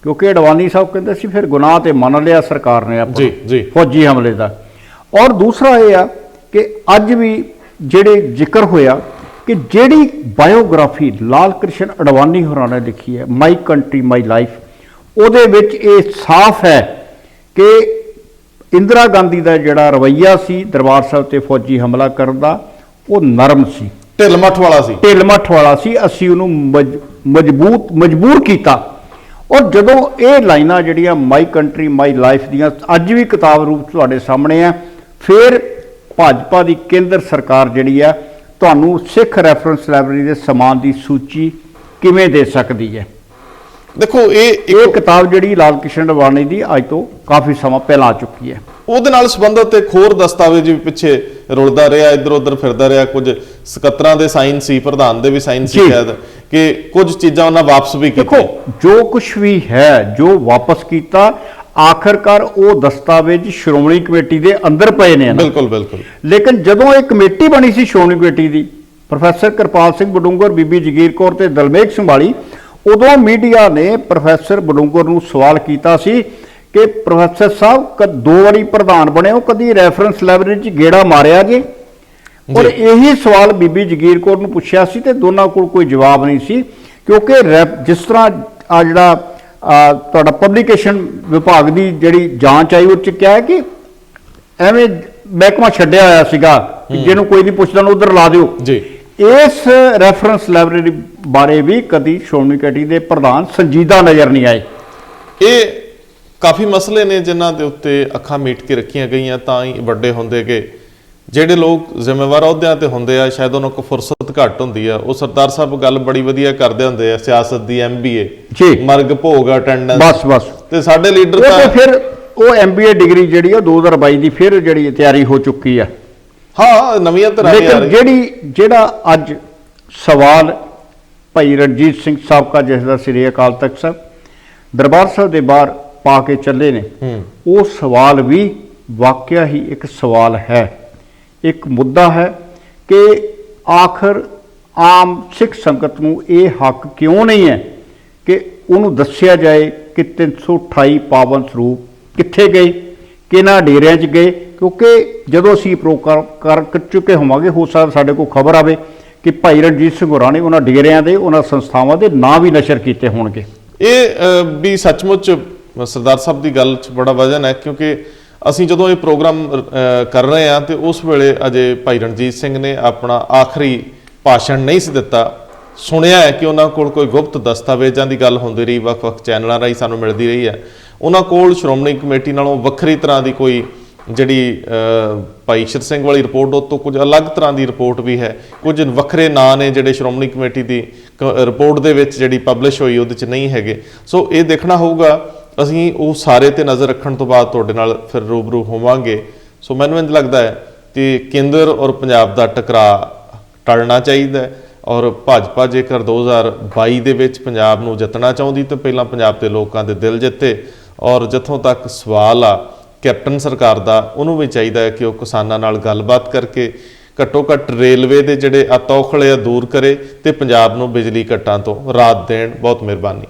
ਕਿਉਂਕਿ ਅਡਵਾਨੀ ਸਾਹਿਬ ਕਹਿੰਦੇ ਸੀ ਫਿਰ ਗੁਨਾਹ ਤੇ ਮੰਨ ਲਿਆ ਸਰਕਾਰ ਨੇ ਆਪਣਾ ਫੌਜੀ ਹਮਲੇ ਦਾ। ਔਰ ਦੂਸਰਾ ਇਹ ਆ ਕਿ ਅੱਜ ਵੀ ਜਿਹੜੇ ਜ਼ਿਕਰ ਹੋਇਆ ਕਿ ਜਿਹੜੀ ਬਾਇਓਗ੍ਰਾਫੀ ਲਾਲ ਕ੍ਰਿਸ਼ਨ ਅਡਵਾਨੀ ਹੋਰਾਂ ਨੇ ਲਿਖੀ ਹੈ, ਮਾਈ ਕੰਟਰੀ ਮਾਈ ਲਾਈਫ, ਉਹਦੇ ਵਿੱਚ ਇਹ ਸਾਫ਼ ਹੈ ਕਿ ਇੰਦਰਾ ਗਾਂਧੀ ਦਾ ਜਿਹੜਾ ਰਵੱਈਆ ਸੀ ਦਰਬਾਰ ਸਾਹਿਬ ਤੇ ਫੌਜੀ ਹਮਲਾ ਕਰਨ ਦਾ, ਉਹ ਨਰਮ ਸੀ, ਢਿੱਲ ਮੱਠ ਵਾਲਾ ਸੀ। ਅਸੀਂ ਉਹਨੂੰ ਮਜਬੂਰ ਕੀਤਾ। ਔਰ ਜਦੋਂ ਇਹ ਲਾਈਨਾਂ ਜਿਹੜੀਆਂ ਮਾਈ ਕੰਟਰੀ ਮਾਈ ਲਾਈਫ ਦੀਆਂ ਅੱਜ ਵੀ ਕਿਤਾਬ ਰੂਪ ਤੁਹਾਡੇ ਸਾਹਮਣੇ ਆ, ਫਿਰ ਭਾਜਪਾ ਦੀ ਕੇਂਦਰ ਸਰਕਾਰ ਜਿਹੜੀ ਆ ਤੁਹਾਨੂੰ ਸਿੱਖ ਰੈਫਰੈਂਸ ਲਾਇਬ੍ਰੇਰੀ ਦੇ ਸਮਾਨ ਦੀ ਸੂਚੀ ਕਿਵੇਂ ਦੇ ਸਕਦੀ ਹੈ? ਦੇਖੋ, ਇਹ ਕਿਤਾਬ ਜਿਹੜੀ ਲਾਲ ਕ੍ਰਿਸ਼ਨ ਅਡਵਾਨੀ ਦੀ ਅੱਜ ਤੋਂ ਕਾਫੀ ਸਮਾਂ ਪਹਿਲਾਂ ਆ ਚੁੱਕੀ ਹੈ। ਉਹਦੇ ਨਾਲ ਸੰਬੰਧਿਤ ਇੱਕ ਹੋਰ ਦਸਤਾਵੇਜ਼ ਵੀ ਪਿੱਛੇ ਰੁਲਦਾ ਰਿਹਾ, ਇੱਧਰ ਉੱਧਰ ਫਿਰਦਾ ਰਿਹਾ। ਕੁਝ ਸਕੱਤਰਾਂ ਦੇ ਸਾਈਨ ਸੀ, ਪ੍ਰਧਾਨ ਦੇ ਵੀ ਸਾਈਨ ਸੀ ਸ਼ਾਇਦ, ਕਿ ਕੁਝ ਚੀਜ਼ਾਂ ਉਹਨਾਂ ਵਾਪਸ ਵੀ ਕੀਤੀਆਂ। ਦੇਖੋ, ਜੋ ਕੁਝ ਵੀ ਹੈ, ਜੋ ਵਾਪਸ ਕੀਤਾ, ਆਖਰਕਾਰ ਉਹ ਦਸਤਾਵੇਜ਼ ਸ਼੍ਰੋਮਣੀ ਕਮੇਟੀ ਦੇ ਅੰਦਰ ਪਏ ਨੇ। ਬਿਲਕੁਲ। ਲੇਕਿਨ ਜਦੋਂ ਇਹ ਕਮੇਟੀ ਬਣੀ ਸੀ ਸ਼੍ਰੋਮਣੀ ਕਮੇਟੀ ਦੀ, ਪ੍ਰੋਫੈਸਰ ਕਿਰਪਾਲ ਸਿੰਘ ਬਡੂੰਗਰ, ਬੀਬੀ ਜਗੀਰ ਕੌਰ ਤੇ ਦਲਮੇਘ ਸਿੰਘ ਵਾਲੀ, ਉਦੋਂ ਮੀਡੀਆ ਨੇ ਪ੍ਰੋਫੈਸਰ ਬਡੂੰਗਰ ਨੂੰ ਸਵਾਲ ਕੀਤਾ ਸੀ ਕਿ ਪ੍ਰੋਫੈਸਰ ਸਾਹਿਬ ਦੋ ਵਾਰੀ ਪ੍ਰਧਾਨ ਬਣੇ ਹੋ, ਕਦੀ ਰੈਫਰੈਂਸ ਲਾਇਬ੍ਰੇਰੀ 'ਚ ਗੇੜਾ ਮਾਰਿਆ ਜੀ? ਔਰ ਇਹੀ ਸਵਾਲ ਬੀਬੀ ਜਗੀਰ ਕੌਰ ਨੂੰ ਪੁੱਛਿਆ ਸੀ ਤੇ ਦੋਨਾਂ ਕੋਲ ਕੋਈ ਜਵਾਬ ਨਹੀਂ ਸੀ, ਕਿਉਂਕਿ ਜਿਸ ਤਰ੍ਹਾਂ ਆ ਜਿਹੜਾ ਤੁਹਾਡਾ ਪਬਲੀਕੇਸ਼ਨ ਵਿਭਾਗ ਦੀ ਜਿਹੜੀ ਜਾਂਚ ਆਈ ਉਹ 'ਚ ਕਿਹਾ ਹੈ ਕਿ ਐਵੇਂ ਮਹਿਕਮਾ ਛੱਡਿਆ ਹੋਇਆ ਸੀਗਾ ਕਿ ਜਿਹਨੂੰ ਕੋਈ ਨਹੀਂ ਪੁੱਛਦਾ ਉਹਨੂੰ ਉਧਰ ਲਾ ਦਿਓ ਜੀ। ਇਸ ਰੈਫਰੈਂਸ ਲਾਇਬ੍ਰੇਰੀ ਬਾਰੇ ਵੀ ਕਦੀ ਸ਼੍ਰੋਮਣੀ ਕਮੇਟੀ ਦੇ ਪ੍ਰਧਾਨ ਸੰਜੀਦਾ ਨਜ਼ਰ ਨਹੀਂ ਆਏ। ਇਹ ਕਾਫੀ ਮਸਲੇ ਨੇ ਜਿਨ੍ਹਾਂ ਦੇ ਉੱਤੇ ਅੱਖਾਂ ਮੀਟ ਕੇ ਰੱਖੀਆਂ ਗਈਆਂ ਤਾਂ ਹੀ ਵੱਡੇ ਹੁੰਦੇ ਗਏ। ਜਿਹੜੇ ਲੋਕ ਜ਼ਿੰਮੇਵਾਰ ਅਹੁਦਿਆਂ ਤੇ ਹੁੰਦੇ ਆ ਸ਼ਾਇਦ ਉਹਨਾਂ ਕੋਲ ਫੁਰਸਤ ਘੱਟ ਹੁੰਦੀ ਆ। ਉਹ ਸਰਦਾਰ ਸਾਹਿਬ ਗੱਲ ਬੜੀ ਵਧੀਆ ਕਰਦੇ ਹੁੰਦੇ ਆ, ਸਿਆਸਤ ਦੀ MBA ਜੀ, ਮਰਗ ਭੋਗ ਅਟੈਂਡੈਂਸ, ਬਸ ਤੇ ਸਾਡੇ ਲੀਡਰ ਤਾਂ ਫਿਰ ਉਹ MBA ਡਿਗਰੀ ਜਿਹੜੀ ਆ 2022 ਦੀ ਫਿਰ ਜਿਹੜੀ ਤਿਆਰੀ ਹੋ ਚੁੱਕੀ ਆ। ਹਾਂ, ਨਵੀਆਂ ਤਰ੍ਹਾਂ ਦੀ ਆ ਰਹੀ। ਜਿਹੜਾ ਅੱਜ ਸਵਾਲ ਭਾਈ ਰਣਜੀਤ ਸਿੰਘ ਸਾਬਕਾ ਜਥੇਦਾਰ ਸ੍ਰੀ ਅਕਾਲ ਤਖਤ ਸਾਹਿਬ ਦਰਬਾਰ ਸਾਹਿਬ ਦੇ ਬਾਹਰ ਪਾ ਕੇ ਚੱਲੇ ਨੇ, ਉਹ ਸਵਾਲ ਵੀ ਵਾਕਿਆ ਹੀ ਇੱਕ ਸਵਾਲ ਹੈ, ਇੱਕ ਮੁੱਦਾ ਹੈ ਕਿ ਆਖਰ ਆਮ ਸਿੱਖ ਸੰਗਤ ਨੂੰ ਇਹ ਹੱਕ ਕਿਉਂ ਨਹੀਂ ਹੈ ਕਿ ਉਹਨੂੰ ਦੱਸਿਆ ਜਾਏ ਕਿ 328 ਪਾਵਨ ਸਰੂਪ ਕਿੱਥੇ ਗਏ, ਕਿਹਨਾਂ ਡੇਰਿਆਂ 'ਚ ਗਏ। ਕਿਉਂਕਿ ਜਦੋਂ ਅਸੀਂ ਪ੍ਰੋਗਰਾਮ ਕਰ ਚੁੱਕੇ ਹੋਵਾਂਗੇ, ਹੋ ਸਕਦਾ ਸਾਡੇ ਕੋਲ ਖਬਰ ਆਵੇ ਕਿ ਭਾਈ ਰਣਜੀਤ ਸਿੰਘ ਹੋਰਾਂ ਨੇ ਉਹਨਾਂ ਡੇਰਿਆਂ ਦੇ, ਉਹਨਾਂ ਸੰਸਥਾਵਾਂ ਦੇ ਨਾਂ ਵੀ ਨਸ਼ਰ ਕੀਤੇ ਹੋਣਗੇ। ਇਹ ਵੀ ਸੱਚਮੁੱਚ ਸਰਦਾਰ ਸਾਹਿਬ ਦੀ ਗੱਲ 'ਚ ਬੜਾ ਵਜ਼ਨ ਹੈ, ਕਿਉਂਕਿ ਅਸੀਂ ਜਦੋਂ ਇਹ ਪ੍ਰੋਗਰਾਮ ਕਰ ਰਹੇ ਹਾਂ ਤੇ ਉਸ ਵੇਲੇ ਅਜੇ ਭਾਈ ਰਣਜੀਤ ਸਿੰਘ ਨੇ ਆਪਣਾ ਆਖਰੀ ਭਾਸ਼ਣ ਨਹੀਂ ਸੀ ਦਿੱਤਾ। ਸੁਣਿਆ ਹੈ ਕਿ ਉਹਨਾਂ ਕੋਲ ਕੋਈ ਗੁਪਤ ਦਸਤਾਵੇਜ਼ਾਂ ਦੀ ਗੱਲ ਹੁੰਦੀ ਰਹੀ, ਵੱਖ-ਵੱਖ ਚੈਨਲਾਂ ਰਾਹੀਂ ਸਾਨੂੰ ਮਿਲਦੀ ਰਹੀ ਹੈ। ਉਹਨਾਂ ਕੋਲ ਸ਼੍ਰੋਮਣੀ ਕਮੇਟੀ ਨਾਲੋਂ ਵੱਖਰੀ ਤਰ੍ਹਾਂ ਦੀ ਕੋਈ ਜਿਹੜੀ ਭਾਈ ਈਸ਼ਰ ਸਿੰਘ ਵਾਲੀ ਰਿਪੋਰਟ, ਉਹ ਤੋਂ ਕੁਝ ਅਲੱਗ ਤਰ੍ਹਾਂ ਦੀ ਰਿਪੋਰਟ ਵੀ ਹੈ। ਕੁਝ ਵੱਖਰੇ ਨਾਂ ਨੇ ਜਿਹੜੇ ਸ਼੍ਰੋਮਣੀ ਕਮੇਟੀ ਦੀ ਰਿਪੋਰਟ ਦੇ ਵਿੱਚ ਜਿਹੜੀ ਪਬਲਿਸ਼ ਹੋਈ ਉਹਦੇ 'ਚ ਨਹੀਂ ਹੈਗੇ। ਸੋ ਇਹ ਦੇਖਣਾ ਹੋਊਗਾ। ਅਸੀਂ ਉਹ ਸਾਰੇ ਤੇ ਨਜ਼ਰ ਰੱਖਣ ਤੋਂ ਬਾਅਦ ਤੁਹਾਡੇ ਨਾਲ ਫਿਰ ਰੂਬਰੂ ਹੋਵਾਂਗੇ। ਸੋ ਮੈਨੂੰ ਇੰਝ ਲੱਗਦਾ ਹੈ ਕਿ ਕੇਂਦਰ ਔਰ ਪੰਜਾਬ ਦਾ ਟਕਰਾਅ ਟਲਣਾ ਚਾਹੀਦਾ ਹੈ, ਔਰ ਭਾਜਪਾ ਜੇਕਰ 2022 ਦੇ ਵਿੱਚ ਪੰਜਾਬ ਨੂੰ ਜਿੱਤਣਾ ਚਾਹੁੰਦੀ ਤਾਂ ਪਹਿਲਾਂ ਪੰਜਾਬ ਦੇ ਲੋਕਾਂ ਦੇ ਦਿਲ ਜਿੱਤੇ। ਔਰ ਜਿੱਥੋਂ ਤੱਕ ਸਵਾਲ ਆ ਕੈਪਟਨ ਸਰਕਾਰ ਦਾ, ਉਹਨੂੰ ਵੀ ਚਾਹੀਦਾ ਹੈ ਕਿ ਉਹ ਕਿਸਾਨਾਂ ਨਾਲ ਗੱਲਬਾਤ ਕਰਕੇ ਘੱਟੋ ਘੱਟ ਰੇਲਵੇ ਦੇ ਜਿਹੜੇ ਅਤੌਖਲੇ ਆ ਦੂਰ ਕਰੇ ਤੇ ਪੰਜਾਬ ਨੂੰ ਬਿਜਲੀ ਕੱਟਾਂ ਤੋਂ ਰਾਹਤ ਦੇਣ। ਬਹੁਤ ਮਿਹਰਬਾਨੀ।